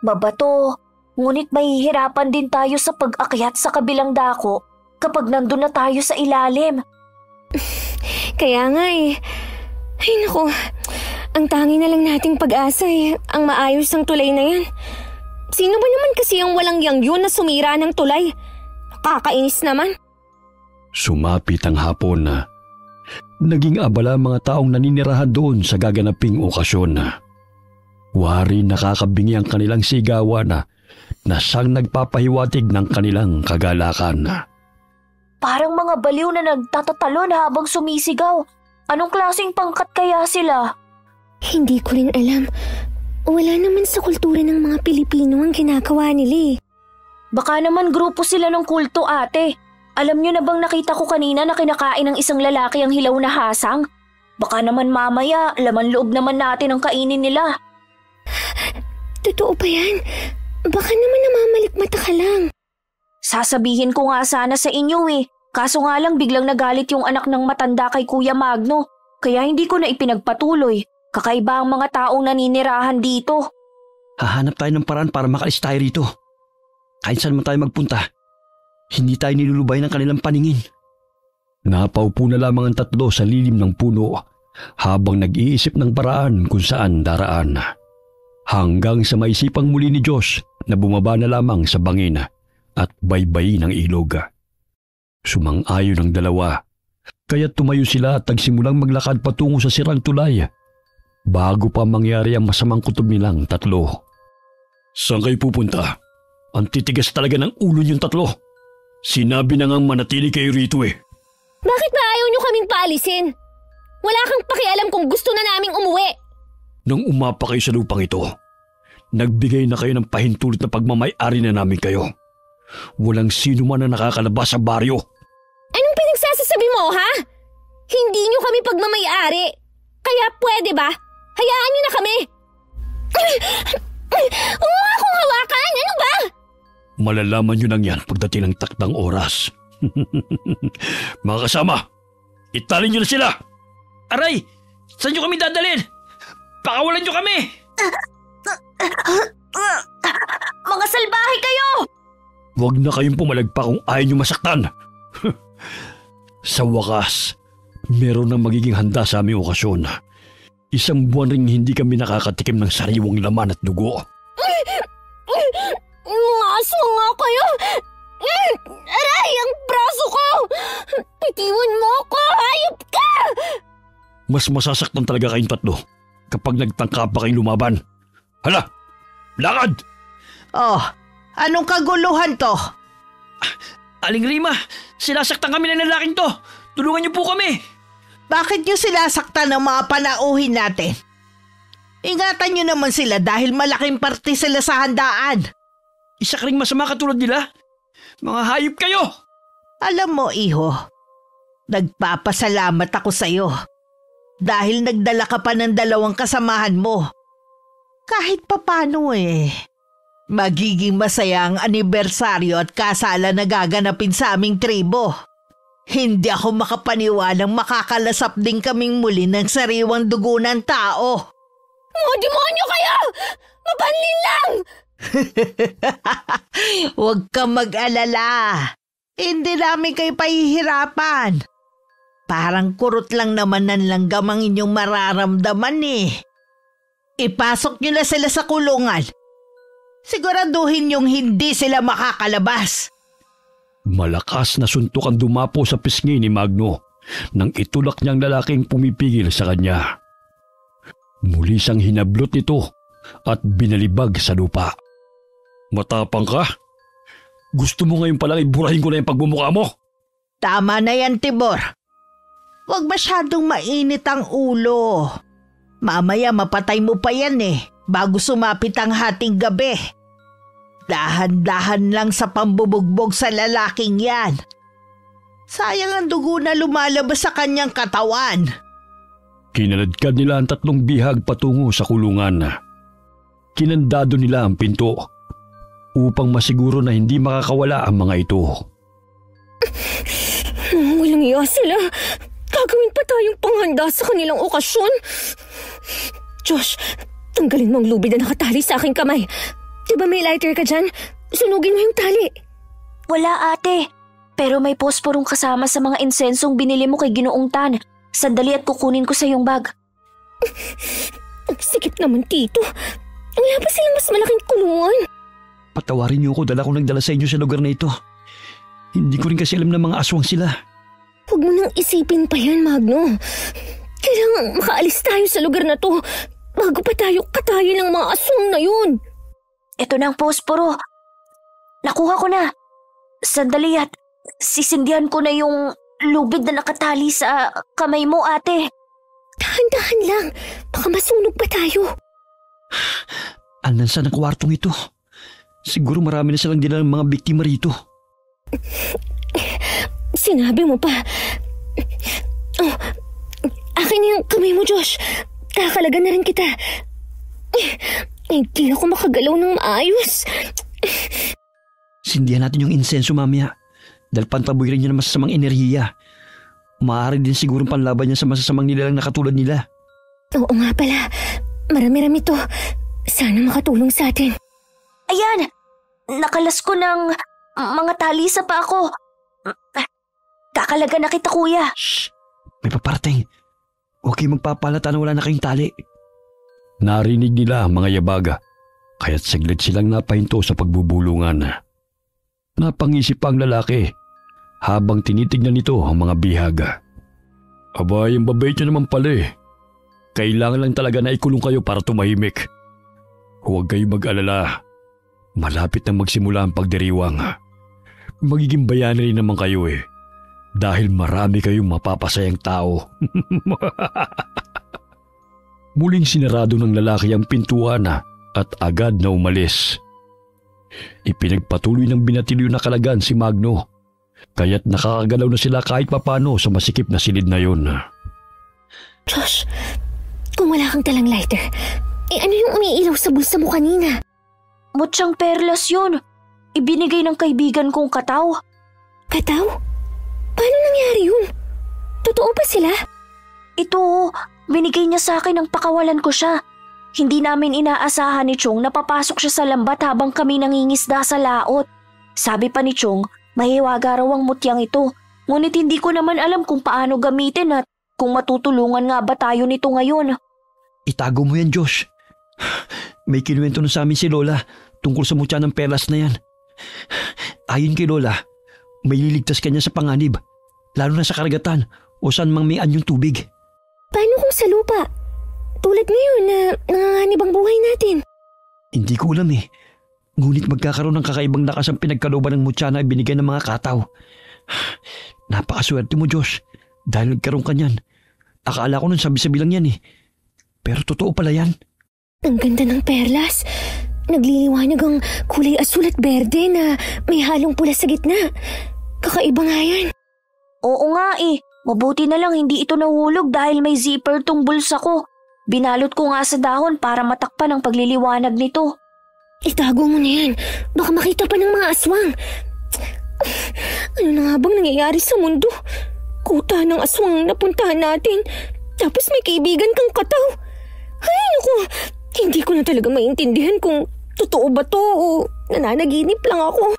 Babato. Ngunit mahihirapan din tayo sa pag-akyat sa kabilang dako kapag nandun na tayo sa ilalim. Kaya nga eh. Ay naku, ang tangi na lang nating pag-asa ang maayos ng tulay na yan. Sino ba naman kasi ang walang yun na sumira ng tulay? Nakakainis naman. Sumapit ang hapon. Naging abala ang mga taong naninirahan doon sa gaganaping okasyon. Wari nakakabingi ang kanilang sigawan na siyang nagpapahiwatig ng kanilang kagalakan. Parang mga baliw na nagtatatalon habang sumisigaw. Anong klaseng pangkat kaya sila? Hindi ko rin alam. Wala naman sa kultura ng mga Pilipino ang ginagawa nila eh. Baka naman grupo sila ng kulto, ate. Alam niyo na bang nakita ko kanina na kinakain ng isang lalaki ang hilaw na hasang? Baka naman mamaya, laman loob naman natin ang kainin nila. Totoo ba yan? Baka naman namamalikmata ka lang. Sasabihin ko nga sana sa inyo eh. Kaso nga lang biglang nagalit yung anak ng matanda kay Kuya Magno. Kaya hindi ko na ipinagpatuloy. Kakaiba ang mga taong naninirahan dito. Hahanap tayo ng paraan para makalis tayo rito. Kahit saan man tayo magpunta, hindi tayo nilulubay ng kanilang paningin. Napaupo na lamang ang tatlo sa lilim ng puno habang nag-iisip ng paraan kung saan daraan. Hanggang sa maisipang muli ni Josh na bumaba na lamang sa bangin at baybay ng ilog. Sumang-ayon ang dalawa, kaya tumayo sila at nagsimulang maglakad patungo sa sirang tulay bago pa mangyari ang masamang kutob nilang tatlo. Saan kayo pupunta? Ang titigas talaga ng ulo niyong tatlo. Sinabi na ngang manatili kayo rito eh. Bakit ba ayaw niyo kaming paalisin? Wala kang pakialam kung gusto na naming umuwi. Nang umapa kayo sa lupang ito, nagbigay na kayo ng pahintulot na pagmamay-ari na namin kayo. Walang sino man na nakakalabas sa baryo. Anong pinagsasasabi mo, ha? Hindi niyo kami pagmamay-ari. Kaya pwede ba? Hayaan niyo na kami. Huwag mo akong hawakan! Ano ba? Malalaman nyo lang yan pagdating ng takdang oras. Mga kasama, italin nyo na sila! Aray! Saan nyo kami dadalhin? Pakawalan nyo kami! Mga salbahe kayo! Huwag na kayong pumalagpa kung ayaw nyo masaktan. Sa wakas, meron na magiging handa sa aming okasyon. Isang buwan ring hindi kami nakakatikim ng sariwang laman at dugo. Aso nga kayo! Aray! Ang braso ko! Bitiwan mo ako! Hayop ka! Mas masasaktan talaga kayong tatlo kapag nagtangka pa kayong lumaban. Hala! Lakad! Oh, anong kaguluhan to? Aling Rima, sinasaktan kami ng lalaking to. Tulungan niyo po kami. Bakit nyo sinasaktan ng mga panauhin natin? Ingatan nyo naman sila dahil malaking parte sila sa handaan. Isa ka ring masama katulad nila. Mga hayop kayo! Alam mo, iho, nagpapasalamat ako sa'yo dahil nagdala ka pa ng 2 kasamahan mo. Kahit papano magiging masaya ang anibersaryo at kasalan na gaganapin sa aming tribo. Hindi ako makapaniwalang makakalasap din kaming muli ng sariwang dugo ng tao. Mga demonyo kayo! Mabanlin lang! Huwag kang mag-alala. Hindi namin kayo pahihirapan. Parang kurot lang naman ng langgam ang inyong mararamdaman eh. Ipasok nyo na sila sa kulungan. Siguraduhin yung hindi sila makakalabas. Malakas na suntok ang dumapo sa pisngi ni Magno nang itulak niyang lalaking pumipigil sa kanya. Muli siyang hinablot nito at binalibag sa lupa. Matapang ka? Gusto mo ngayon palang iburahin ko na yung pagmumukha mo? Tama na yan, Tibor. Huwag masyadong mainit ang ulo. Mamaya mapatay mo pa yan bago sumapit ang hating gabi. Dahan-dahan lang sa pambubugbog sa lalaking yan. Sayang ang dugo na lumalabas sa kanyang katawan. Kinaladkad nila ang 3 bihag patungo sa kulungan. Kinandado nila ang pinto upang masiguro na hindi makakawala ang mga ito. Walang iya sila. Gagawin pa tayong panghanda sa kanilang okasyon. Josh, tanggalin mo ang lubid na nakatali sa aking kamay. Diba may lighter ka dyan? Sunugin mo yung tali. Wala, ate. Pero may posporong kasama sa mga insensong binili mo kay Ginoong Tan. Sandali at kukunin ko sa iyong bag. Ang sikip naman, Tito. Wala pa silang mas malaking kulungan. Patawarin niyo ako, dala ko nagdala sa inyo sa lugar na ito. Hindi ko rin kasi alam na mga aswang sila. Huwag mo nang isipin pa yan, Magno. Kailangan makaalis tayo sa lugar na to bago pa tayo katayin ng mga aswang na yun. Ito na ang posporo. Nakuha ko na. Sandali at sisindihan ko na yung lubid na nakatali sa kamay mo, ate. Dahan-dahan lang. Baka masunog pa tayo. Andan sa ng kwartong ito? Siguro marami na silang dinala ng mga biktima rito. Sinabi mo pa. Oh, akin yung kamay mo, Josh. Kakalagan na rin kita. Hindi ako makagalaw ng maayos. Sindihan natin yung insenso mamaya. Dahil pantaboy rin niya ng masasamang enerhiya. Maaari din siguro panlaban niya sa masasamang nilalang na katulad nila. Oo nga pala. Marami-rami to. Sana makatulong sa atin. Ayan! Nakalas ko ng mga tali sa pa ako. Kakalaga na kita, kuya. Shh! May paparating. Huwag kayong magpapalata na wala na kayong tali. Narinig nila ang mga yabaga, kaya't saglit silang napahinto sa pagbubulungan. Napangisip pa ang lalaki habang tinitignan nito ang mga bihaga. Aba, yung babait niyo naman pala eh. Kailangan lang talaga na ikulong kayo para tumahimik. Huwag kayong mag-alala. Malapit na magsimula ang pagdiriwang. Magiging bayani rin naman kayo eh. Dahil marami kayong mapapasayang tao. Muling sinarado ng lalaki ang pintuan at agad na umalis. Ipinagpatuloy ng binatilyo na kalagan si Magno, kaya't nakakagalaw na sila kahit papano sa masikip na silid na yun. Josh, kung wala kang talang lighter, ano yung umiilaw sa bulsa mo kanina? Mutsang perlas yun. Ibinigay ng kaibigan kong Kataw. Kataw? Paano nangyari yun? Totoo ba sila? Ito, binigay niya sa akin ng pakawalan ko siya. Hindi namin inaasahan ni Chong na papasok siya sa lambat habang kami nangingisda sa laot. Sabi pa ni Chong, mahiwaga raw ang mutyang ito. Ngunit hindi ko naman alam kung paano gamitin at kung matutulungan nga ba tayo nito ngayon. Itago mo yan, Josh. May kinuwento na sa amin si Lola tungkol sa mutya ng perlas na yan. Ayon kay Lola, may liligtas kanya sa panganib, lalo na sa karagatan o saan mang may anyong tubig. Paano kung sa lupa? Tulad ngayon na nanganganib ang buhay natin. Hindi ko alam eh. Ngunit magkakaroon ng kakaibang lakas ang pinagkalooban ng mutya na ibinigay ng mga Kataw. Napakaswerte mo, Josh, dahil nagkaroon ka niyan. Akala ko nun sabi-sabi lang yan eh. Pero totoo pala yan. Ang ganda ng perlas. Nagliliwanag ang kulay asul at berde na may halong pula sa gitna. Kakaiba nga yan. Oo nga eh. Mabuti na lang hindi ito nahulog dahil may zipper tong bulsa ko. Binalot ko nga sa dahon para matakpan ang pagliliwanag nito. Itago mo na yan. Baka makita pa ng mga aswang. Ano na nga bang nangyayari sa mundo? Kuta ng aswang napuntahan natin. Tapos may kaibigan kang Kataw. Ay, naku. Hindi ko na talaga maintindihan kung totoo ba to o nananaginip lang ako.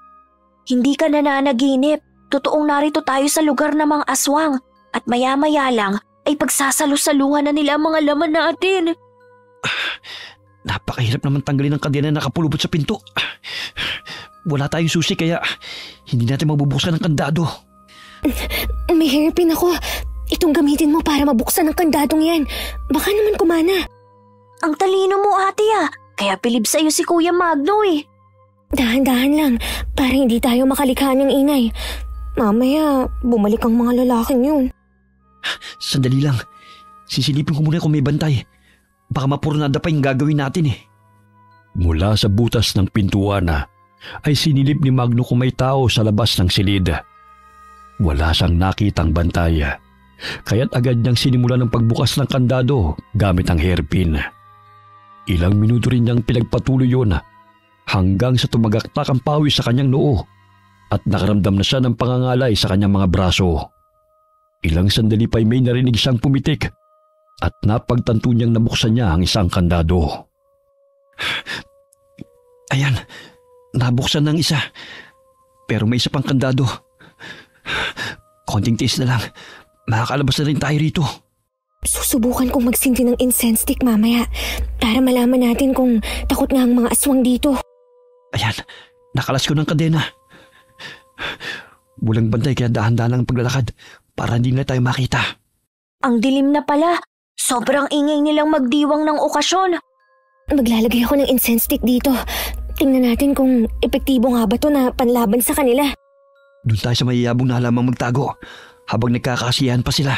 Hindi ka nananaginip. Totoong narito tayo sa lugar ng mga aswang. At maya-maya lang ay pagsasalo-saluhan na nila ang mga laman natin. Napakahirap naman tanggalin ang kadena na nakapulupot sa pinto. Wala tayong susi kaya hindi natin mabubuksan ang kandado. May hairpin ako. Itong gamitin mo para mabuksan ang kandadong yan. Baka naman kumana. Ang talino mo, ate ah. Kaya pilib sa'yo si Kuya Magno eh. Dahan-dahan lang para hindi tayo makalikha ng ingay. Mamaya bumalik ang mga lalaking yun. Sandali lang. Sisilipin ko muna kung may bantay. Baka mapurnada pa yung gagawin natin eh. Mula sa butas ng pintuan ay sinilip ni Magno kung may tao sa labas ng silid. Wala siyang nakitang bantay. Kaya't agad niyang sinimulan ng pagbukas ng kandado gamit ang hairpin. Ilang minuto rin niyang pinagpatuloy yun hanggang sa tumagaktak ang pawis sa kanyang noo at nakaramdam na siya ng pangangalay sa kanyang mga braso. Ilang sandali pa'y may narinig siyang pumitik at napagtanto niyang nabuksan niya ang isang kandado. Ayan, nabuksan ng isa. Pero may isa pang kandado. Konting tiis na lang. Makakalabas na rin tayo rito. Susubukan kong magsindi ng incense stick mamaya para malaman natin kung takot nga ang mga aswang dito. Ayan, nakalas ko ng kadena. Walang bantay kaya dahan-dahan ang paglalakad para hindi na tayo makita. Ang dilim na pala. Sobrang ingay nilang magdiwang ng okasyon. Maglalagay ako ng incense stick dito. Tingnan natin kung epektibo nga ba to na panlaban sa kanila. Doon tayo sa mayayabong na halamang magtago habang nagkakasiyahan pa sila.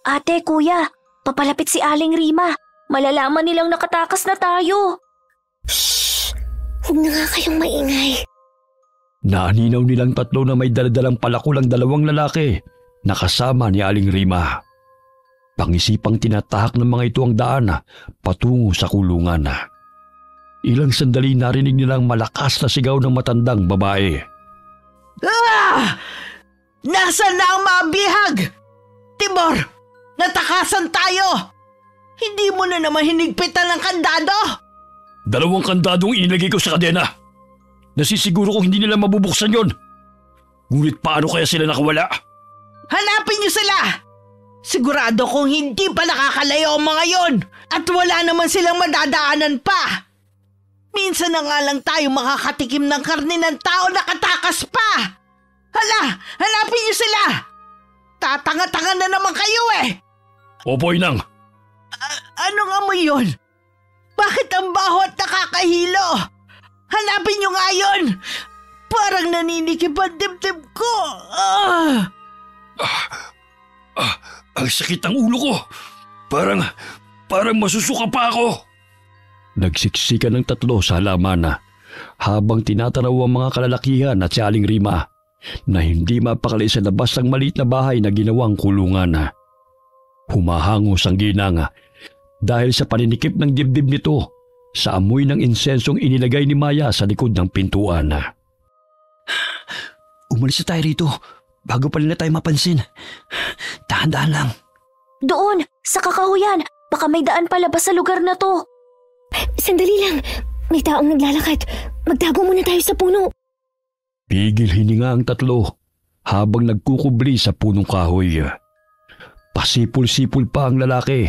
Ate, kuya, papalapit si Aling Rima. Malalaman nilang nakatakas na tayo. Shhh! Huwag na nga kayong maingay. Naaninaw nilang tatlo na may daladalang palakulang dalawang lalaki na kasama ni Aling Rima. Pangisipang tinatahak ng mga ito ang daan patungo sa kulungan. Ilang sandali narinig nilang malakas na sigaw ng matandang babae. Ah! Nasaan na ang mga bihag? Timor, natakasan tayo! Hindi mo na naman hinigpitan ng kandado? 2 kandadong inilagay ko sa kadena. Nasisiguro kong hindi nila mabubuksan yon. Ngunit paano kaya sila nakawala? Hanapin niyo sila! Sigurado kong hindi pa nakakalayo ang mga yon at wala naman silang madadaanan pa. Minsan na nga lang tayo makakatikim ng karne ng tao na katakas pa. Hala, hanapin niyo sila! Tatanga-tanga na naman kayo eh! Opo, Inang. Anong amoy yun? Bakit ang baho at nakakahilo? Hanapin niyo nga yun! Parang naninikip ang dibdib ko! Ang sakit ng ulo ko. Parang masusuka pa ako. Nagsiksika ng tatlo sa halaman habang tinatanaw ang mga kalalakihan at si Aling Rima na hindi mapakali sa labas ng maliit na bahay na ginawang kulungan. Humahangos ang ginang dahil sa paninikip ng dibdib nito sa amoy ng insensong inilagay ni Maya sa likod ng pintuan. Umalis na tayo rito bago pa nila tayo mapansin. Dahan-dahan lang. Doon, sa kakahuyan. Baka may daan palabas sa lugar na to. Sandali lang. May taong naglalakad. Magtago muna tayo sa puno. Pigil hininga ang tatlo habang nagkukubli sa punong kahoy. Pasipul-sipul pa ang lalaki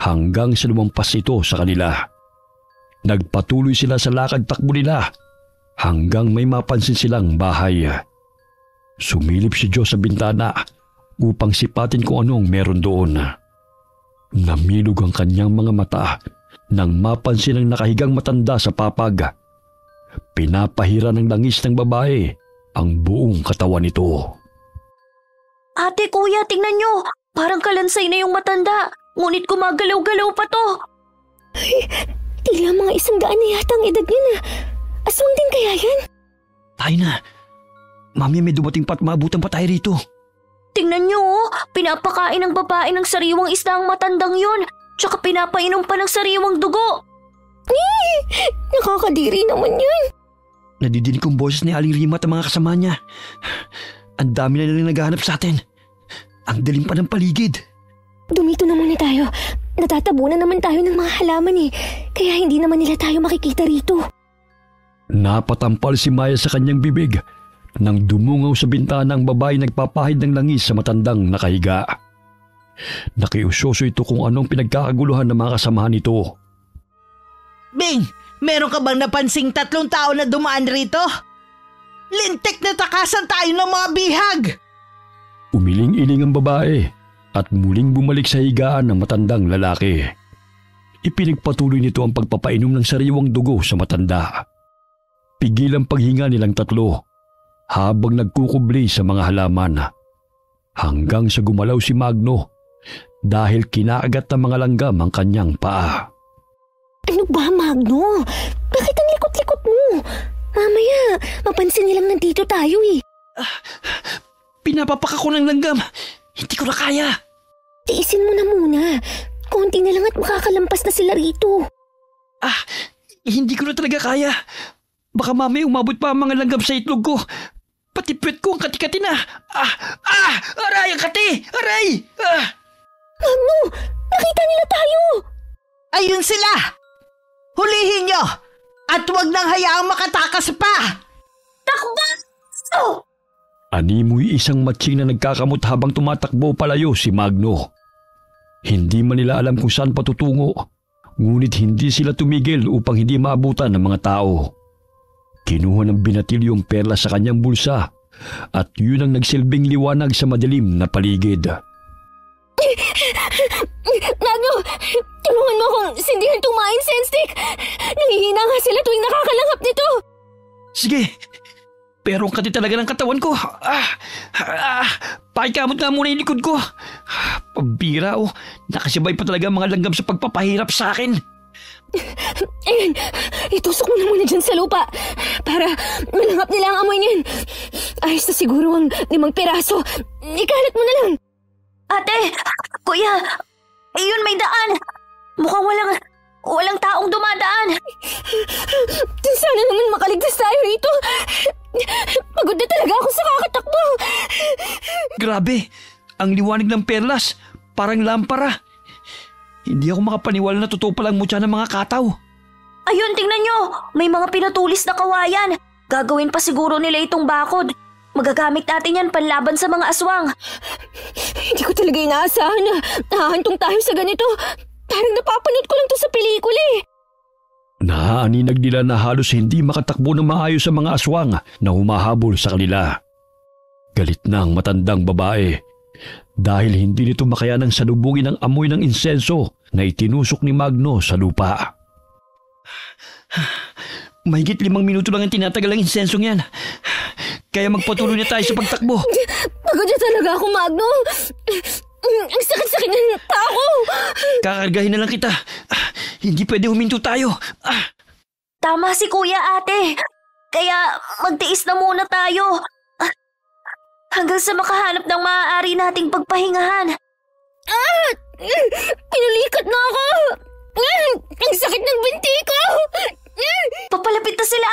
hanggang sa lumampas ito sa kanila. Nagpatuloy sila sa lakad-takbo nila hanggang may mapansin silang bahay. Sumilip si Joe sa bintana upang sipatin kung anong meron doon. Namilog ang kanyang mga mata nang mapansin ang nakahigang matanda sa papag. Pinapahira ng langis ng babae ang buong katawan nito. Ate, kuya, tingnan nyo. Parang kalansay na yung matanda. Ngunit gumagalaw-galaw pa to. Ay, tila mga 100 na yata ang edad niya na. Aswang din kaya yan? Tayo na. Mami, may dumating pa at maabutan pa tayo rito. Tingnan nyo, pinapakain ng babae ng sariwang isda ang matandang yun. Tsaka pinapainom pa ng sariwang dugo. Nakakadiri naman yan. Nadidinig kong boses ni Aling Rima at ang mga kasama niya. Ang dami na nilang naghahanap sa atin. Ang dilim pa ng paligid. Dumito na muna tayo. Natatabunan naman tayo ng mga halaman eh. Kaya hindi naman nila tayo makikita rito. Napatampal si Maya sa kanyang bibig nang dumungaw sa bintana ang babae nagpapahid ng langis sa matandang nakahiga. Nakiusyoso ito kung anong pinagkakaguluhan ng mga kasamahan nito. Bing, meron ka bang napansing 3 tao na dumaan rito? Lintik na takasan tayo ng mga bihag! Umiling-iling ang babae at muling bumalik sa higaan ng matandang lalaki. Ipinagpatuloy nito ang pagpapainom ng sariwang dugo sa matanda. Pigil ang paghinga nilang tatlo habang nagkukubli sa mga halaman hanggang sa gumalaw si Magno dahil kinaagat ng mga langgam ang kanyang paa. Ano ba, Magno? Bakit ang likot-likot mo? Mamaya, mapansin nilang nandito tayo eh. Pinapapak ako ng langgam. Hindi ko na kaya. Tiisin mo na muna. Konti na lang at makakalampas na sila rito. Hindi ko na talaga kaya. Baka mamaya umabot pa ang mga langgam sa itlog ko. Pati puwet ko ang kati-kati na. Aray, ang kati! Aray! Magno, nakita nila tayo! Ayun sila! Hulihin nyo! At huwag nang hayaang makatakas pa! Takbo! Animoy isang matsing na nagkakamot habang tumatakbo palayo si Magno. Hindi man nila alam kung saan patutungo, ngunit hindi sila tumigil upang hindi maabutan ng mga tao. Kinuha ng binatilyo ang perla sa kanyang bulsa at yun ang nagsilbing liwanag sa madilim na paligid. Magno, tulungan mo akong sindihan itong mga incense stick. Nangihina nga sila tuwing nakakalanghap nito. Sige, pero ang kati talaga ng katawan ko. Pakikamot nga muna yung likod ko. Pambira nakasabay pa talaga ang mga langgam sa pagpapahirap sa akin. Ayan, itusok mo na muna dyan sa lupa para malanghap nila ang amoy niyan. Ayos na siguro ang 5 piraso. Ikalat mo na lang. Ate! Kuya! Ayun, may daan! Mukhang walang taong dumadaan! Sana naman makaligtas tayo rito. Pagod na talaga ako sa kakatakbo. Grabe! Ang liwanag ng perlas, parang lampara. Hindi ako makapaniwala na totoo palang mutya ng mga kataw. Ayun, tingnan nyo! May mga pinatulis na kawayan. Gagawin pa siguro nila itong bakod. Magagamit natin yan panlaban sa mga aswang. Hindi ko talaga inaasahan na nahahantong tayo sa ganito. Parang napapanood ko lang to sa pelikula eh. Naaaninag nila na halos hindi makatakbo ng maayos sa mga aswang na humahabol sa kanila. Galit na ang matandang babae dahil hindi nito makayanang salubungin ang amoy ng insenso na itinusok ni Magno sa lupa. Mahigit 5 minuto lang ang tinatagal ang insensong yan. Kaya magpatuloy na tayo sa pagtakbo. Pagod na talaga ako, Magno. Ang sakit-sakit ng paa ko. Kakargahin na lang kita. Hindi pwede huminto tayo. Tama si Kuya, ate. Kaya magtiis na muna tayo. Hanggang sa makahanap ng maaari nating pagpahingahan. Pinulikat na ako. Ang sakit ng binti ko. Papalapit na sila.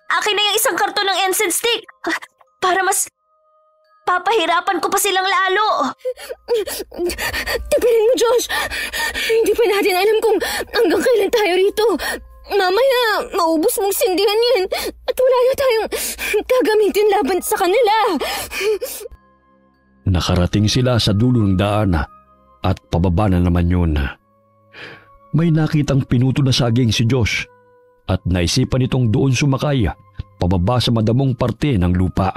Akin na yung isang karton ng incense stick. Para mas papahirapan ko pa silang lalo. Tagalin mo, Josh. Hindi pa natin alam kung hanggang kailan tayo rito. Mamaya, maubos mong sindihan yan. At wala na tayong gagamitin laban sa kanila. Nakarating sila sa dulo ng daan at pababa na naman yun. May nakitang pinuto na saging si Josh at naisipan itong doon sumakay pababa sa madamong parte ng lupa.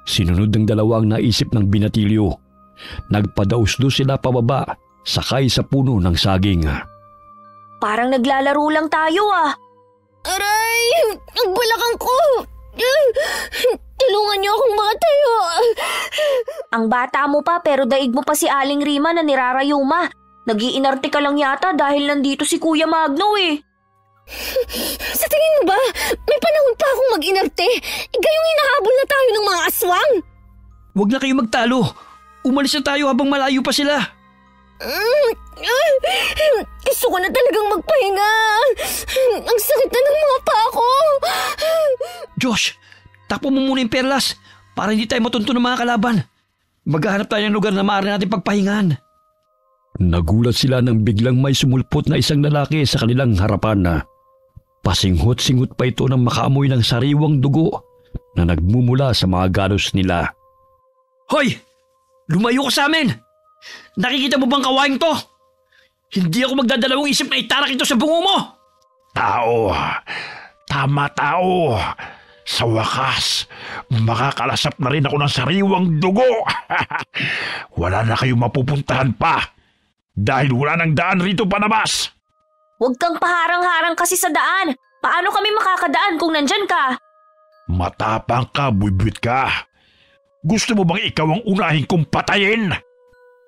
Sinunod ng dalawang naisip ng binatilyo. Nagpadausdo sila pababa sakay sa puno ng saging. Parang naglalaro lang tayo Aray! Ang balakang ko! Tulungan niyo akong makatayo. Ang bata mo pa pero daig mo pa si Aling Rima na nirarayuma. Nag-iinarte ka lang yata dahil nandito si Kuya Magno eh. Sa tingin mo ba, may panahon pa akong mag-inarte? Gayong hinahabol na tayo ng mga aswang. Huwag na kayo magtalo. Umalis na tayo habang malayo pa sila. Gusto ko na talagang magpahinga. Ang sakit na ng mga paa ko. Josh, takpo mo muna yung perlas para hindi tayo matunto ng mga kalaban. Maghahanap tayo ng lugar na maaari natin pagpahingahan. Nagulat sila nang biglang may sumulpot na isang lalaki sa kanilang harapan. Pasinghot-singhot pa ito nang makaamoy ng sariwang dugo na nagmumula sa mga galos nila. Hoy! Lumayo ka sa amin! Nakikita mo bang kawaing to? Hindi ako magdadalawang isip na itarak ito sa bungo mo! Tao! Tama, tao! Sa wakas, makakalasap na rin ako ng sariwang dugo! Wala na kayong mapupuntahan pa dahil wala nang daan rito palabas! Huwag kang paharang-harang kasi sa daan. Paano kami makakadaan kung nandyan ka? Matapang ka, buibwit ka. Gusto mo bang ikaw ang unahin kong patayin?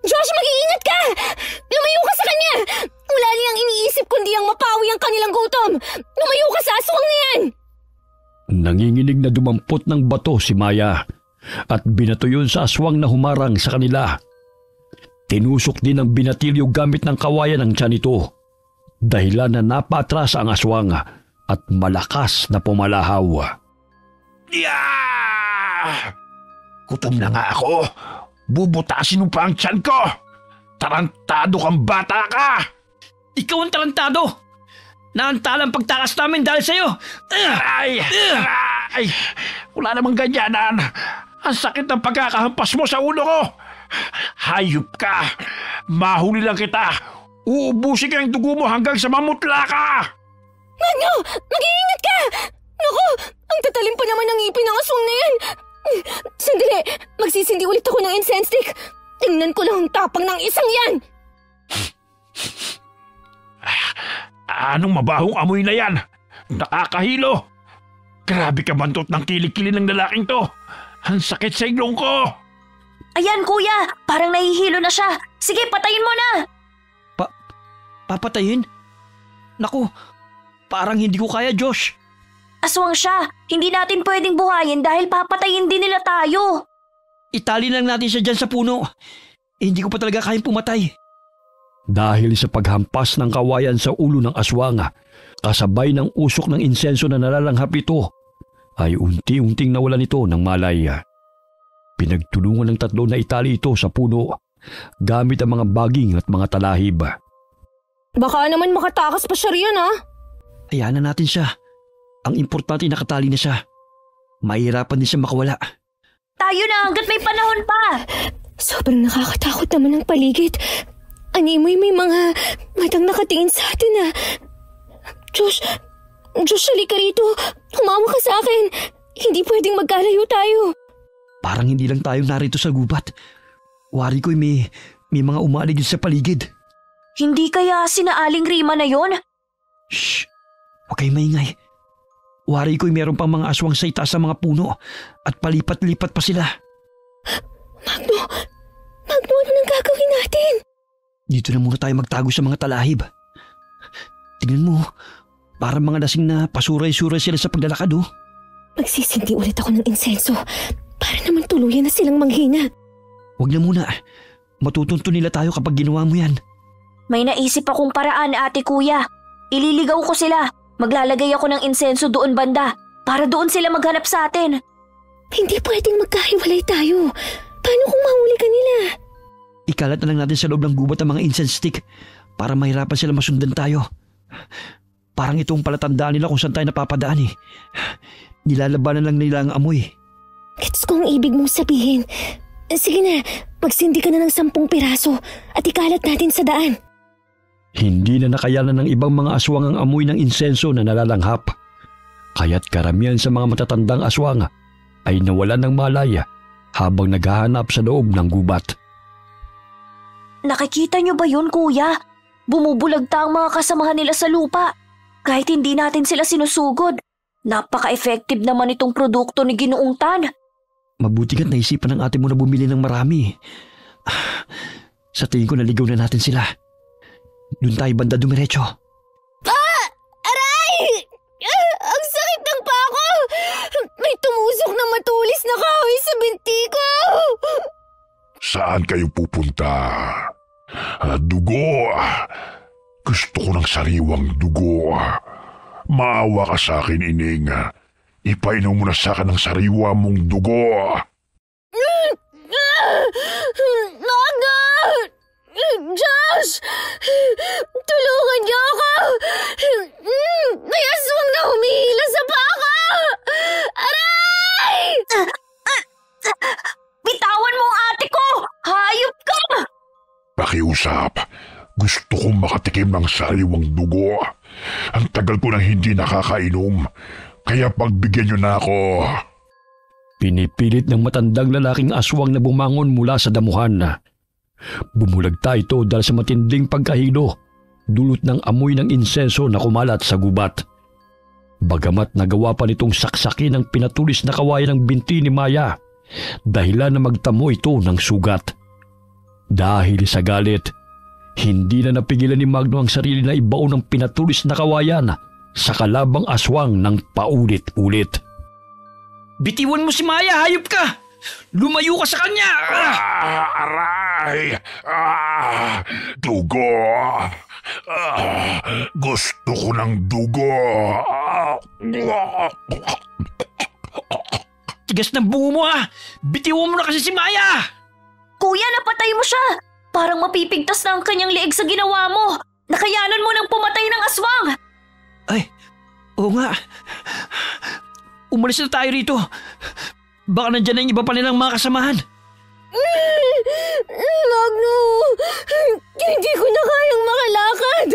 Josh, mag-iingat ka! Lumayo ka sa kanya! Wala niyang iniisip kundi ang mapawi ang kanilang gutom. Lumayo ka sa aswang na yan! Nanginginig na dumampot ng bato si Maya at binato yun sa aswang na humarang sa kanila. Tinusok din ang binatilyo gamit ng kawayan ng tiyan nito. Dahilan na napatras ang aswang at malakas na pumalahaw. Yeah! Gutom na nga ako. Bubutasin mo pa ang tiyan ko. Tarantado kang bata ka. Ikaw ang tarantado. Naantala ang pagtakas namin dahil sa'yo. Ay! Wala namang ganyanan. Ang sakit ng pagkakahampas mo sa ulo ko. Hayop ka. Mahuli lang kita. Uubusin ka ang dugo mo hanggang sa mamutla ka. Magno! Mag-iingat ka! Naku! Ang tatalim pa naman ng ngipin ng aswang na yan! Magsisindi ulit ako ng incense stick. Tingnan ko lang ang tapang ng isang yan. Anong mabahong amoy na yan? Nakakahilo! Grabe ka bantot ng kilikili ng lalaking to. Ang sakit sa ilong ko. Ayan kuya, parang nahihilo na siya. Sige, patayin mo na. Papatayin? Naku, parang hindi ko kaya, Josh. Aswang siya. Hindi natin pwedeng buhayin dahil papatayin din nila tayo. Itali lang natin siya dyan sa puno. Hindi ko pa talaga kayang pumatay. Dahil sa paghampas ng kawayan sa ulo ng aswang, kasabay ng usok ng insenso na nalalanghap ito, ay unti-unting nawalan ito ng malay. Pinagtulungan ng tatlo na itali ito sa puno gamit ang mga baging at mga talahib. Baka naman makatakas pa siya riyan, ha? Hayaan na natin siya. Ang importante nakatali na siya. Mahirapan din siya makawala. Tayo na hanggat may panahon pa. Sobrang nakakatakot naman ang paligid. Animoy may mga matang nakatingin sa atin, ha? Josh, halika rito. Humawa ka sa akin. Hindi pwedeng magkalayo tayo. Parang hindi lang tayo narito sa gubat. Wari ko'y may mga umaligid sa paligid. Hindi kaya sinaaling Rima na yon? Shh! Huwag kayo maingay. Wari ko'y meron pang mga aswang sa itaas sa mga puno at palipat-lipat pa sila. Magno, ano nang gagawin natin? Dito na muna tayo magtago sa mga talahib. Tingnan mo, parang mga lasing na pasuray-suray sila sa paglalakad, oh. Magsisindi ulit ako ng insenso para naman tuluyan na silang manghina. Huwag na muna. Matutunto nila tayo kapag ginawa mo yan. May naisip akong paraan, ate kuya. Ililigaw ko sila. Maglalagay ako ng insenso doon banda para doon sila maghanap sa atin. Hindi pwedeng magkahiwalay tayo. Paano kung mahuli ka nila? Ikalat na lang natin sa loob ng gubat ang mga incense stick para mahirapan sila masundan tayo. Parang itong palatandaan nila kung saan tayo napapadaan eh. Nilalabanan lang nila ang amoy. Gets ko ang ibig mong sabihin. Sige na, magsindi ka na ng 10 piraso at ikalat natin sa daan. Hindi na nakayanan ng ibang mga aswang ang amoy ng insenso na nalalanghap. Kaya't karamihan sa mga matatandang aswang ay nawalan ng malaya habang naghahanap sa loob ng gubat. Nakikita niyo ba yun, kuya? Bumubulagta ang mga kasamahan nila sa lupa. Kahit hindi natin sila sinusugod. Napaka-effective naman itong produkto ni Ginoong Tan. Mabuti ka't naisipan ng ate mo na bumili ng marami. Sa tingin ko naligaw na natin sila. Doon tayo banda dumiretso. Aray! Ang sakit ng pako! May tumusok na matulis na kahoy sa binti ko! Saan kayo pupunta? Dugo. Gusto ko ng sariwang dugo. Maawa ka sa akin, Ining. Ipainom mo na sa akin ng sariwa mong dugo. Naga! Josh! Tulungan niyo ako! May aswang na humihila sa baka! Aray! Bitawan mo ang ate ko! Hayop ka! Pakiusap. Gusto kong makatikim ng sariwang dugo. Ang tagal ko nang hindi nakakainom. Kaya pagbigyan niyo na ako. Pinipilit ng matandang lalaking aswang na bumangon mula sa damuhan. Bumulagta ito dahil sa matinding pagkahilo, dulot ng amoy ng insenso na kumalat sa gubat. Bagamat nagawa pa nitong saksakin ang pinatulis na kawayan ng binti ni Maya, dahilan na magtamo ito ng sugat. Dahil sa galit, hindi na napigilan ni Magno ang sarili na ibaon ng pinatulis na kawayan sa kalabang aswang ng paulit-ulit. Bitiwan mo si Maya, hayop ka! Lumayo ka sa kanya! Aray! Dugo! Gusto ko ng dugo! Tigas ng bungo mo ah! Bitiwan mo na kasi si Maya! Kuya, napatay mo siya! Parang mapipigtas na ang kanyang leeg sa ginawa mo. Nakayanan mo ng pumatay ng aswang! Ay, oo nga. Umalis na tayo rito. Baka nandyan na yung iba pa nilang mga kasamahan. Magno! Hindi ko na kayang makalakad!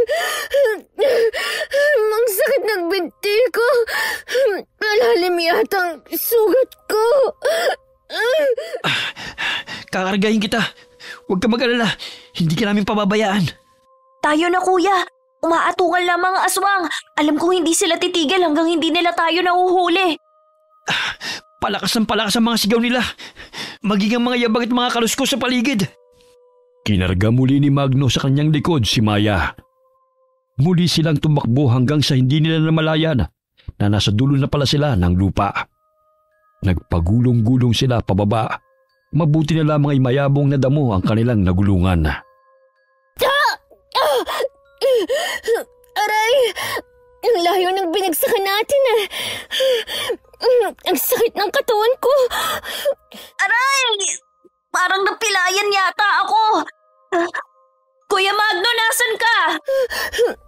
Ang sakit ng binti ko! Malalim yatang sugat ko! Kakargahin kita. Huwag ka mag-alala. Hindi ka namin pababayaan. Tayo na kuya. Umaatungal na mga aswang. Alam kong hindi sila titigil hanggang hindi nila tayo nahuhuli. Palakas ang mga sigaw nila. Maging ang mga yabag at mga kaluskos sa paligid. Kinarga muli ni Magno sa kanyang likod si Maya. Muli silang tumakbo hanggang sa hindi nila namalayan na nasa dulo na pala sila ng lupa. Nagpagulong-gulong sila pababa. Mabuti na lamang ay mayabong na damo ang kanilang nagulungan. Aray! Ang layo ng binagsakan natin ah. Ang sakit ng katawan ko. Aray! Parang napilayan yata ako. Kuya Magno, nasan ka?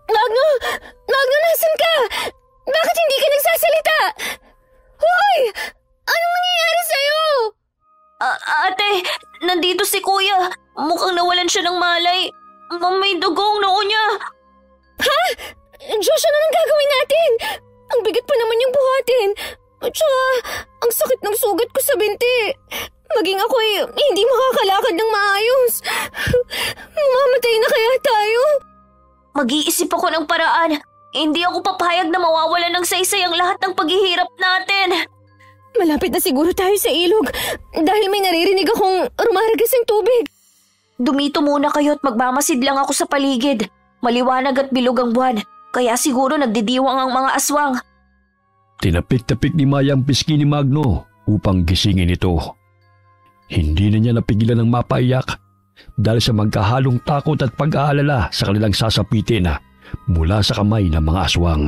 Magno, nasan ka? Bakit hindi ka nagsasalita? Hoy! Anong nangyayari sa'yo? Ate, nandito si kuya. Mukhang nawalan siya ng malay. May dugong noo niya. Ha? Josh, ano nang gagawin natin? Ang bigat pa naman yung buhatin. At saka, ang sakit ng sugat ko sa binti. Maging ako hindi makakalakad ng maayos. Mamamatay na kaya tayo? Mag-iisip ako ng paraan. Hindi ako papayag na mawawala ng saysay ang lahat ng paghihirap natin. Malapit na siguro tayo sa ilog dahil may naririnig akong rumaragas ng tubig. Dumito muna kayo at magmamasid lang ako sa paligid. Maliwanag at bilog ang buwan, kaya siguro nagdidiwang ang mga aswang. Tinapik-tapik ni Maya ang pisngi ni Magno upang gisingin ito. Hindi na niya napigilan ng mapaiyak dahil sa magkahalong takot at pag-aalala sa kanilang sasapitin mula sa kamay ng mga aswang.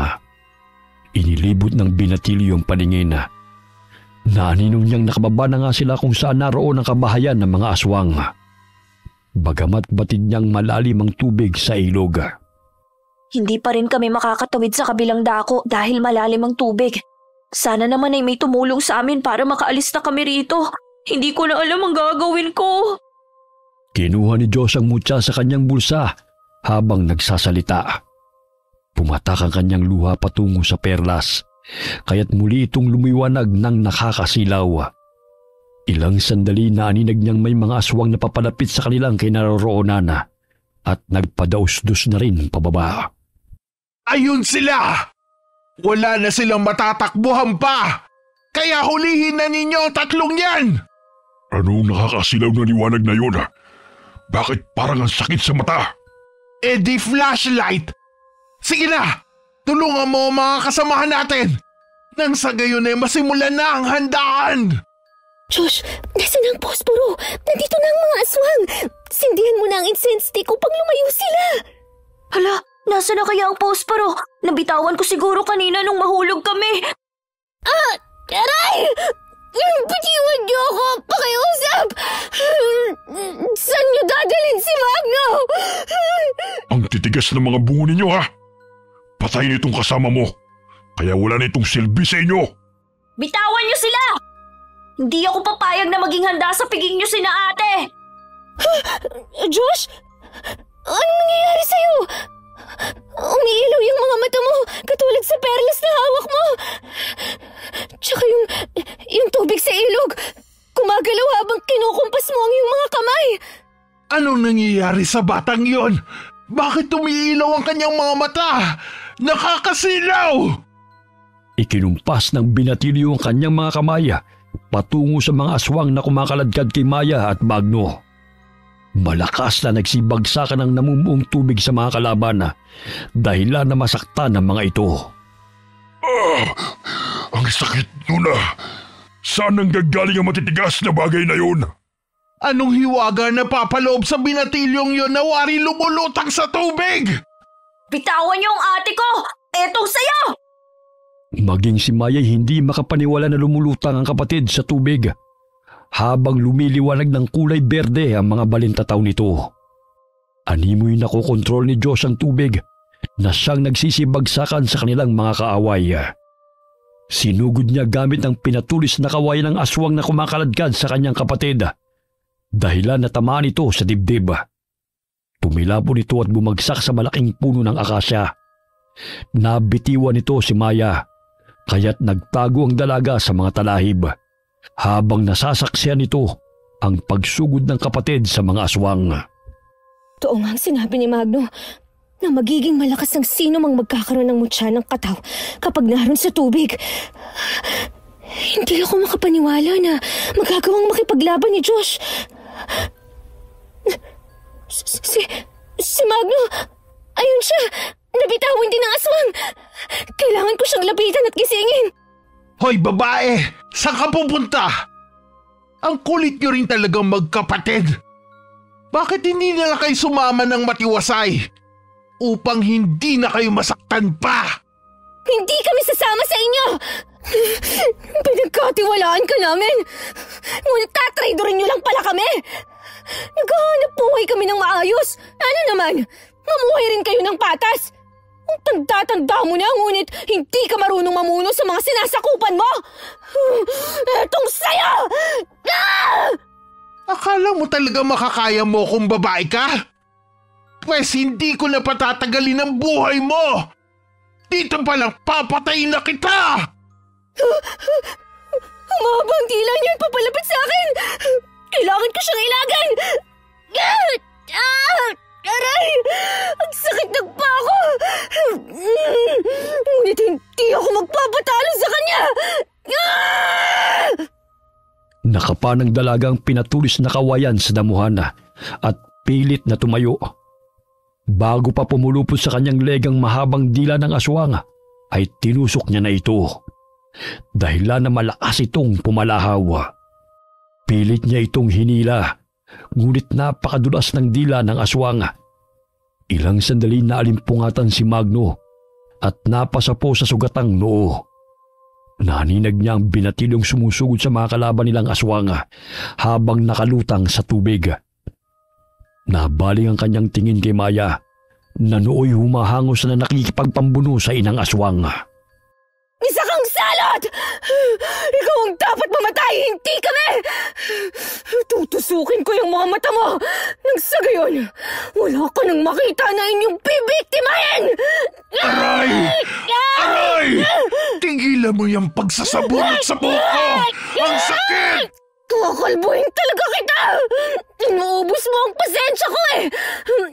Inilibot ng binatilyo ang paningin. Naaninong niyang nakababa na nga sila kung saan naroon ang kabahayan ng mga aswang. Bagamat batid niyang malalim ang tubig sa ilog. Hindi pa rin kami makakatawid sa kabilang dako dahil malalim ang tubig. Sana naman ay may tumulong sa amin para makaalis na kami rito. Hindi ko na alam ang gagawin ko. Kinuha ni Diyos ang mutya sa kanyang bulsa habang nagsasalita. Pumatak ang kanyang luha patungo sa perlas, kaya't muli itong lumiwanag ng nakakasilaw. Ilang sandali na aninag niyang may mga aswang na papalapit sa kanilang kinaroroonan at nagpadausdos na rin pababa. Ayun sila! Wala na silang matatakbuhan pa! Kaya hulihin na ninyo ang tatlong yan! Anong nakakasilaw na liwanag na yun? Bakit parang ang sakit sa mata? Eh di flashlight! Sige na! Tulungan mo ang mga kasamahan natin! Nang sa gayon ay masimulan na ang handaan! Josh, nasaan ang posporo? Nandito na ang mga aswang! Sindihan mo na ang incense stick upang lumayo sila! Hala, nasa na kaya ang posporo? Nabitawan ko siguro kanina nung mahulog kami. Aray! Bitiwan niyo ako! Pakiusap! Saan niyo dadalhin si Magno? Ang titigas ng mga bungo ninyo ha! Patayin itong kasama mo! Kaya wala na itong silbi sa inyo! Bitawan niyo sila! Hindi ako papayag na maging handa sa piging niyo sina ate! Josh? Anong nangyayari sa'yo? Umiilaw yung mga mata mo, katulad sa perlas na hawak mo. Tsaka yung tubig sa ilog, gumagalaw habang kinukumpas mo ang iyong mga kamay. Anong nangyayari sa batang yon? Bakit umiilaw ang kanyang mga mata? Nakakasilaw! Ikinumpas ng binatilyo ang kanyang mga kamay patungo sa mga aswang na kumakaladkad kay Maya at Magno. Malakas na nagsibagsakan ang namumuong tubig sa mga kalaban dahilan na masaktan ng mga ito. Ang sakit nun Saan nang gagaling ang matitigas na bagay na yun? Anong hiwaga na papaloob sa binatilyong yon na wari lumulutang sa tubig? Bitawan niyo ang ate ko! Etong sayo! Maging si Maya hindi makapaniwala na lumulutang ang kapatid sa tubig habang lumiliwanag ng kulay berde ang mga balintataw nito. Animoy nakokontrol ni Diyos ang tubig na siyang nagsisibagsakan sa kanilang mga kaaway. Sinugod niya gamit ang pinatulis na kawayan ng aswang na kumakaladkad sa kanyang kapatid dahilan na tamaan ito sa dibdib. Tumilapon ito at bumagsak sa malaking puno ng akasya. Nabitiwan nito si Maya kaya't nagtago ang dalaga sa mga talahib habang nasasaksihan nito ang pagsugod ng kapatid sa mga aswang. Totoo nga ang sinabi ni Magno na magiging malakas ang sino mang magkakaroon ng mutya ng kataw kapag naroon sa tubig. Hindi ako makapaniwala na magagawang makipaglaban ni Josh. Si Magno, ayun siya. Nabitawan din ng aswang. Kailangan ko siyang lapitan at gisingin. Hoy babae, saan ka pupunta? Ang kulit nyo rin talagang magkapatid. Bakit hindi na lang kayo sumama ng matiwasay? Upang hindi na kayo masaktan pa. Hindi kami sasama sa inyo! Pinagkatiwalaan ka namin! Ngunit tatraidorin nyo lang pala kami! Naghahanap buhay kami ng maayos! Ano naman? Mamuhay rin kayo ng patas! Ang tanda-tanda mo na, ngunit hindi ka marunong mamuno sa mga sinasakupan mo! Etong sayo! Ah! Akala mo talaga makakaya mo kung babae ka? Pwes hindi ko na patatagalin ang buhay mo! Dito pa lang papatayin na kita! Humabang tila niyan papalapit sa akin! Kailangan ko siyang ilagan! Aray! Ang sakit ng pako! Ngunit hindi ako magpapatalo sa kanya! Nakapa ng dalagang pinatulis na kawayan sa damuhan at pilit na tumayo. Bago pa pumulupot sa kanyang legang mahabang dila ng aswang, ay tinusok niya na ito. Dahilan na malakas itong pumalahaw. Pilit niya itong hinila, ngunit napakadulas ng dila ng aswang. Ilang sandali na alimpungatan si Magno at napasapo sa sugatang noo. Naninag niya ang binatilong sumusugod sa mga kalaban nilang aswang habang nakalutang sa tubig. Nabaling ang kanyang tingin kay Maya na nooy humahangos na nakikipagpambuno sa inang aswang. Isa kang salot! Ikaw ang dapat mamatay, hindi kami! Tutusukin ko yung mga mata mo nang sa gayon wala ka nang makita na inyong bibiktimahin! Aray! Aray! Tigilan mo yung pagsasabunot sa buko! Ang sakit! Kakalbuhin talaga kita! Inuubos mo ang pasensya ko eh!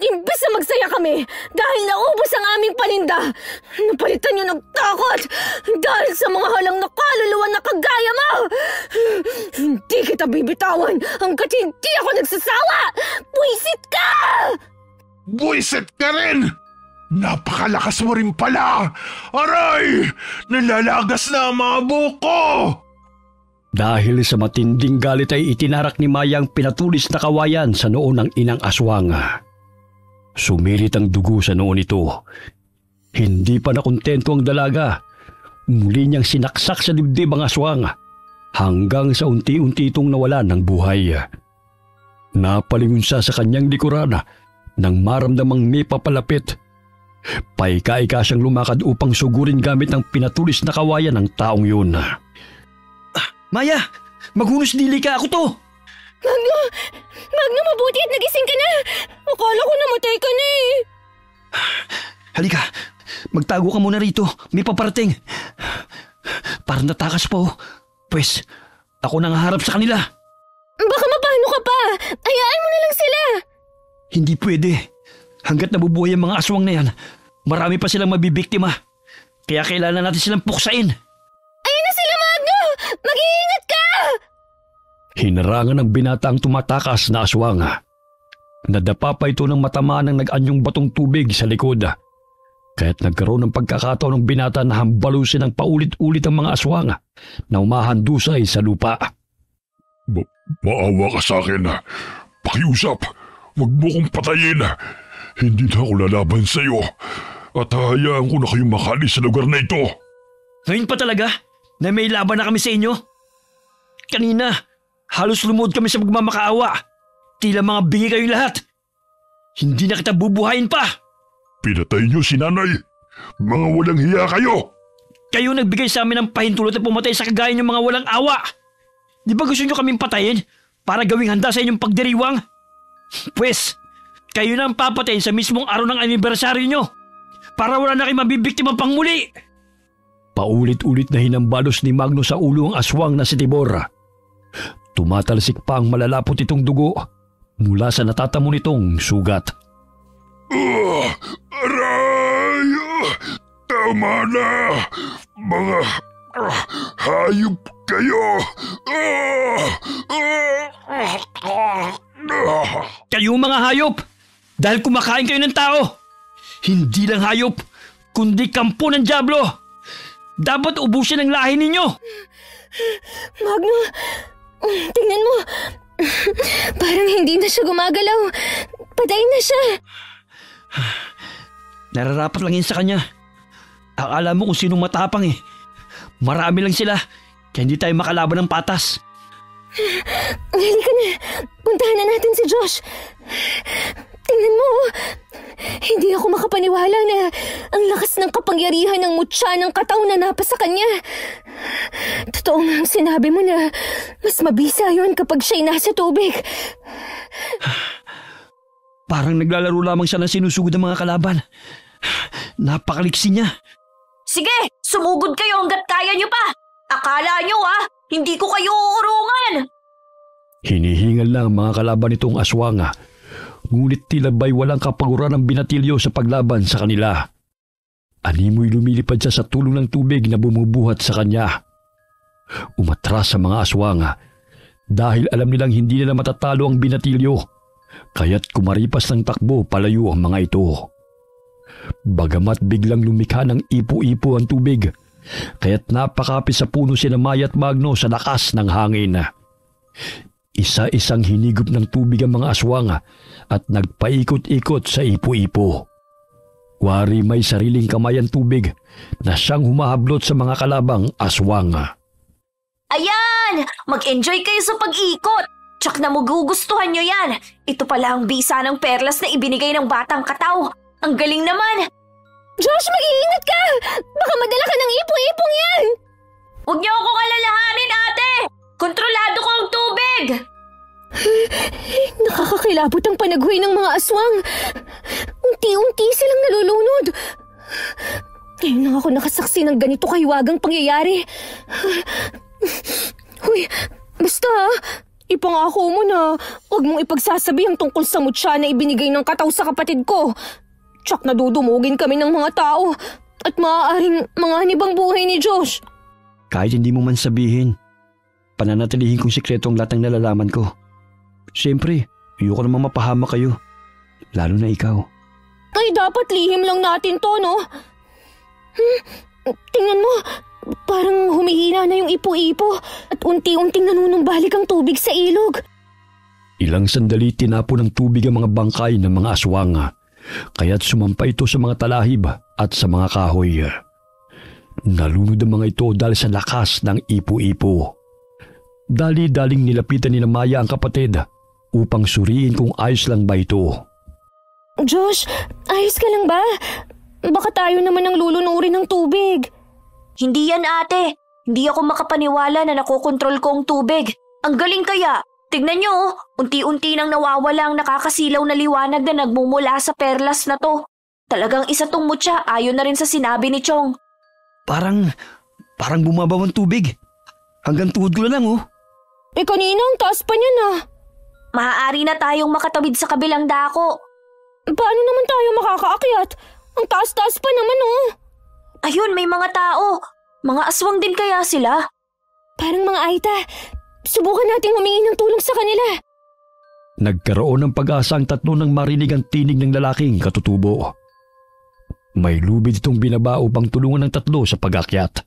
Imbes na magsaya kami dahil naubos ang aming paninda, napalitan nyo ng takot dahil sa mga halang na kaluluwa na kagaya mo! Hindi kita bibitawan hanggat hindi ako nagsasawa! Buisit ka! Buisit ka rin! Napakalakas mo rin pala! Aray! Nalalagas na ang mga buko! Dahil sa matinding galit ay itinarak ni Maya ang pinatulis na kawayan sa noo ng inang aswang. Sumirit ang dugo sa noo nito. Hindi pa nakontento ang dalaga. Muli niyang sinaksak sa dibdib ang aswang hanggang sa unti-unti itong nawala ng buhay. Napalingon siya sa kanyang likuran nang maramdamang may papalapit. Paika-ika siyang lumakad upang sugurin gamit ang pinatulis na kawayan ng taong yun. Maya! Maghunos dili ka! Ako to! Magno, mabuti at nagising ka na! Akala ko namatay ka na eh! Halika! Magtago ka muna rito. May paparating. Parang natakas pa oh. Pwes, ako nang harap sa kanila. Baka mapano ka pa! Hayaan mo na lang sila! Hindi pwede. Hanggat nabubuhay ang mga aswang na yan, marami pa silang mabibiktima. Kaya kailangan natin silang puksain. Ayun na sila, Magno! Mag-iingat ka! Hinarangan ng binata ang tumatakas na aswang. Nadapa pa ito ng matamaan ng nag-anyong batong tubig sa likod. Kaya't nagkaroon ng pagkakataon ng binata na hambalusin ng paulit-ulit ang mga aswang na umahandusay sa lupa. Maawa ka sa akin. Pakiusap. Huwag mo kong patayin. Hindi na ako lalaban sa iyo. At hahayaan ko na kayong makalis sa lugar na ito. Ngayon pa talaga na may laban na kami sa inyo? Kanina, halos lumuhod kami sa magmamakaawa. Tila mga bingi kayong lahat. Hindi na kita bubuhayin pa. Pinatay niyo si nanay. Mga walang hiya kayo. Kayo nagbigay sa amin ng pahintulot at pumatay sa kagaya ng mga walang awa. Di ba gusto niyo kaming patayin para gawing handa sa inyong pagdiriwang? Pwes, kayo na ang papatayin sa mismong araw ng anibersaryo nyo para wala na kayong mabibiktima pang muli. Paulit-ulit na hinambalos ni Magno sa ulo ang aswang na si Tibor. Tumatalsik pa ang malalapot itong dugo mula sa natatamo nitong sugat. Aray! Tama na! Mga hayop kayo! Kayo mga hayop! Dahil kumakain kayo ng tao! Hindi lang hayop, kundi kampo ng dyablo! Dapat ubusin ang lahi ninyo! Magno, tingnan mo. Parang hindi na siya gumagalaw. Patay na siya. Nararapat lang yun sa kanya. Akala mo kung sinong matapang eh. Marami lang sila, kaya hindi tayo makalaban ng patas. Halika na. Puntahan na natin si Josh. Tingnan mo. Hindi ako makapaniwala na ang lakas ng kapangyarihan ng mutya ng kataw na napa sa kanya. Totoo nga ang sinabi mo na mas mabisa yun kapag siya'y nasa tubig. Parang naglalaro lamang siya ng sinusugod ng mga kalaban. Napakaliksi niya. Sige, sumugod kayo hanggat kaya nyo pa. Akala nyo hindi ko kayo uurungan. Hinihingal lang ang mga kalaban nitong aswang. Ngunit tila ba'y walang kapaguran ng binatilyo sa paglaban sa kanila. Animoy lumilipad siya sa tulong ng tubig na bumubuhat sa kanya. Umatras sa mga aswang dahil alam nilang hindi nila matatalo ang binatilyo, kaya't kumaripas ng takbo palayo ang mga ito. Bagamat biglang lumikha ng ipo-ipo ang tubig, kaya't napakapit sa puno sina Maya at Magno sa lakas ng hangin. Isa-isang hinigop ng tubig ang mga aswang at nagpaikot-ikot sa ipo-ipo. Wari may sariling kamay ang tubig na siyang humahablot sa mga kalabang aswang. Ayan! Mag-enjoy kayo sa pag-ikot! Tsak na magugustuhan nyo yan! Ito pala ang bisa ng perlas na ibinigay ng batang kataw. Ang galing naman! Josh, mag-iingat ka! Baka madala ka ng ipo-ipong yan! Huwag niyo akong alalahanin, ate! Kontrolado ko ang tubig! Nakakakilabot ang panaghoy ng mga aswang. Unti-unti silang nalulunod. Ngayon lang ako nakasaksi ng ganito kahiwagang pangyayari. Huy, basta ipangako mo na huwag mong ipagsasabi ang tungkol sa mutya na ibinigay ng kataw sa kapatid ko. Tsak na dudumugin kami ng mga tao at maaaring manganib ang buhay ni Josh. Kahit hindi mo man sabihin, pananatilihin kong sikreto ang lahat ng nalalaman ko. Siyempre, ayoko namang mapahama kayo. Lalo na ikaw. Ay, dapat lihim lang natin to, no? Tingnan mo, parang humihina na yung ipo-ipo at unti-unting nanunumbalik ang tubig sa ilog. Ilang sandali tinapon ng tubig ang mga bangkay ng mga aswang, kaya't sumampa ito sa mga talahib at sa mga kahoy. Nalunod ang mga ito dahil sa lakas ng ipo-ipo. Dali-daling nilapitan ni Maya ang kapatid upang suriin kung ayos lang ba ito. Josh, ayos ka lang ba? Baka tayo naman ang lulunurin ng tubig. Hindi yan, ate. Hindi ako makapaniwala na nakokontrol ko ang tubig. Ang galing kaya. Tignan nyo, unti-unti nang nawawala ang nakakasilaw na liwanag na nagmumula sa perlas na to. Talagang isa tong mutya, ayon na rin sa sinabi ni Chong. Parang bumabaw ang tubig. Hanggang tuhod ko na lang, oh. Kanina ang taas pa niya na. Maaari na tayong makatawid sa kabilang dako. Paano naman tayo makakaakyat? Ang taas-taas pa naman, oh. Ayun, may mga tao. Mga aswang din kaya sila? Parang mga Aita. Subukan nating humingi ng tulong sa kanila. Nagkaroon ng pag-asa ang tatlo nang marinig ang tinig ng lalaking katutubo. May lubid itong binaba upang tulungan ng tatlo sa pag-akyat.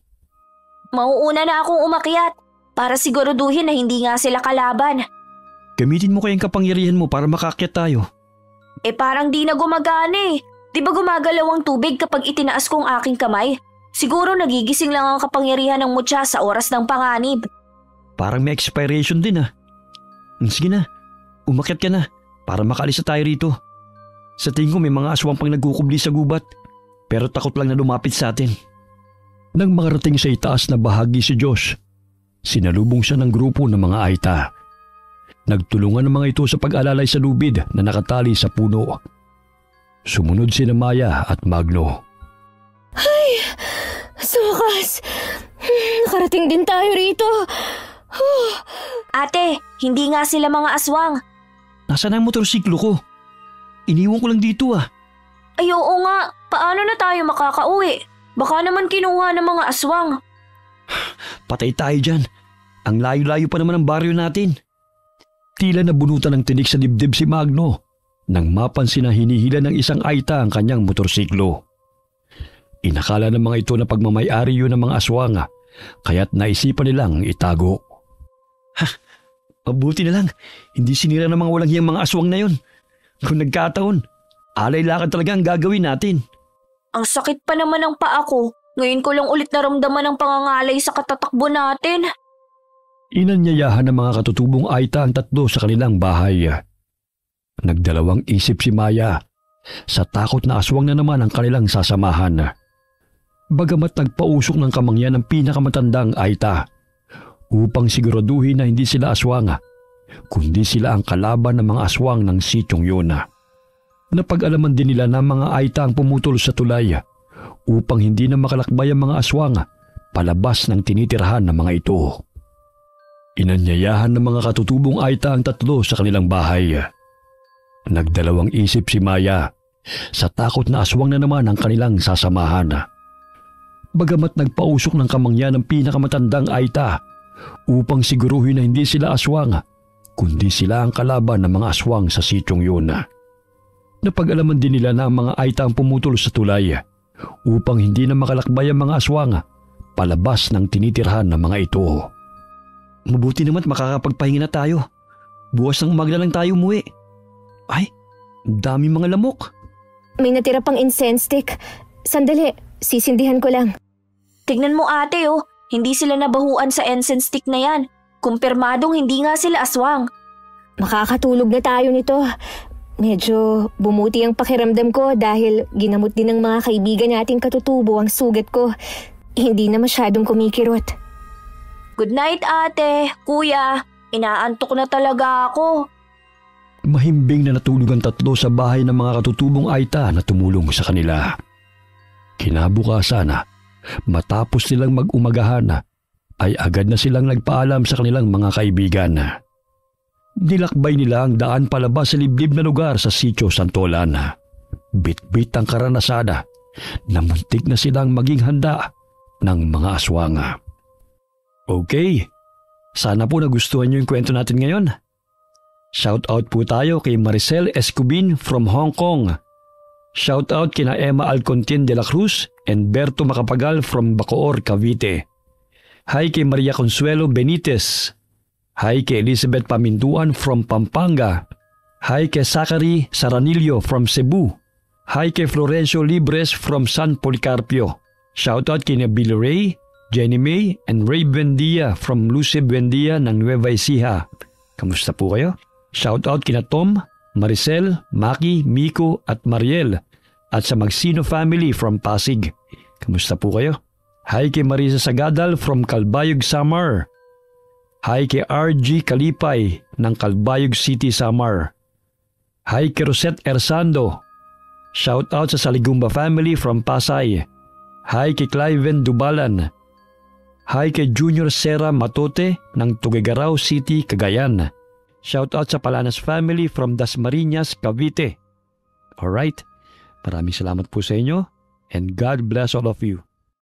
Mauuna na akong umakyat para siguraduhin na hindi nga sila kalaban. Gamitin mo kayang kapangyarihan mo para makakyat tayo. Parang di na gumagana eh. Di ba gumagalaw ang tubig kapag itinaas ko ang aking kamay? Siguro nagigising lang ang kapangyarihan ng mutya sa oras ng panganib. Parang may expiration din ah. Sige na, umakyat ka na para makaalis na tayo rito. Sa tingin ko may mga aswang pang nagkukubli sa gubat, pero takot lang na lumapit sa atin. Nang makarating sa itaas na bahagi si Josh, sinalubong siya ng grupo ng mga Aita. Nagtulungan ng mga ito sa pag-alalay sa lubid na nakatali sa puno. Sumunod sina Maya at Magno. Ay, sa wakas, nakarating din tayo rito. Ate, hindi nga sila mga aswang. Nasaan ang motorsiklo ko? Iniwan ko lang dito ah. Ay oo nga, paano na tayo makakauwi? Baka naman kinuha ng mga aswang. Patay tayo dyan. Ang layo-layo pa naman ang baryo natin. Tila nabunutan ng tinik sa dibdib si Magno nang mapansin na hinihila ng isang Aita ang kanyang motorsiklo. Inakala ng mga ito na pagmamayari yun ng mga aswang kaya't naisipan nilang itago. Mabuti na lang, hindi sinira ng mga walang hiyang mga aswang na yun. Kung nagkataon, alay lakad talaga ang gagawin natin. Ang sakit pa naman ng paa ko. Ngayon ko lang ulit naramdaman ang pangangalay sa katatakbo natin. Inanyayahan ng mga katutubong Aita ang tatlo sa kanilang bahay. Nagdalawang isip si Maya sa takot na aswang na naman ang kanilang sasamahan. Bagamat nagpausok ng kamangyan ng pinakamatandang Aita upang siguraduhin na hindi sila aswang, kundi sila ang kalaban ng mga aswang ng sityong yun. Napag-alaman din nila na mga Aita ang pumutol sa tulay upang hindi na makalakbay ang mga aswang palabas ng tinitirahan ng mga ito. Inanyayahan ng mga katutubong Aita ang tatlo sa kanilang bahay. Nagdalawang isip si Maya sa takot na aswang na naman ang kanilang sasamahan. Bagamat nagpausok ng kamangyan ng pinakamatandang Aita upang siguruhin na hindi sila aswang, kundi sila ang kalaban ng mga aswang sa sityong yun. Napag-alaman din nila na ang mga Aita ang pumutol sa tulay upang hindi na makalakbay ang mga aswang palabas ng tinitirhan ng mga ito. Mabuti naman makakapagpahinga na tayo. Bukas ng umaga lang tayo umuwi. Ay, dami mga lamok. May natira pang incense stick. Sandali, sisindihan ko lang. Tignan mo ate oh, hindi sila nabahuan sa incense stick na yan. Kumpirmadong hindi nga sila aswang. Makakatulog na tayo nito. Medyo bumuti ang pakiramdam ko dahil ginamot din ng mga kaibigan nating katutubo ang sugat ko. Hindi na masyadong kumikirot. Good night ate, kuya. Inaantok na talaga ako. Mahimbing na natulog ang tatlo sa bahay ng mga katutubong Aita na tumulong sa kanila. Kinabukasan, matapos nilang mag-umagahan, ay agad na silang nagpaalam sa kanilang mga kaibigan. Nilakbay nila ang daan palabas sa liblib na lugar sa Sitio Santolan. Bit-bit ang karanasan na muntik na silang maging handa ng mga aswang. Okay, sana po nagustuhan niyo yung kwento natin ngayon. Shout out po tayo kay Maricel Escobin from Hong Kong. Shout out kina Emma Alcontin de la Cruz and Berto Macapagal from Bacoor, Cavite. Hi kay Maria Consuelo Benitez. Hi kay Elizabeth Pamintuan from Pampanga. Hi kay Zachary Saranillo from Cebu. Hi kay Florencio Libres from San Policarpio. Shout out kina Billy Ray, Jenny May and Ray Buendia from Luce Buendia ng Nueva Ecija. Kamusta po kayo? Shout out kina Tom, Maricel, Maki, Miko at Mariel at sa Magsino family from Pasig. Kamusta po kayo? Hi kay Marisa Sagadal from Calbayog, Samar. Hi kay RG Kalipay ng Calbayog City, Samar. Hi kay Rosette Ersando. Shout out sa Saligumba family from Pasay. Hi kay Cliven Dubalan. Hi kay Junior Sera Matote ng Tuguegarao City, Cagayan. Shout out sa Palanas family from Dasmariñas, Cavite. Alright, maraming salamat po sa inyo and God bless all of you.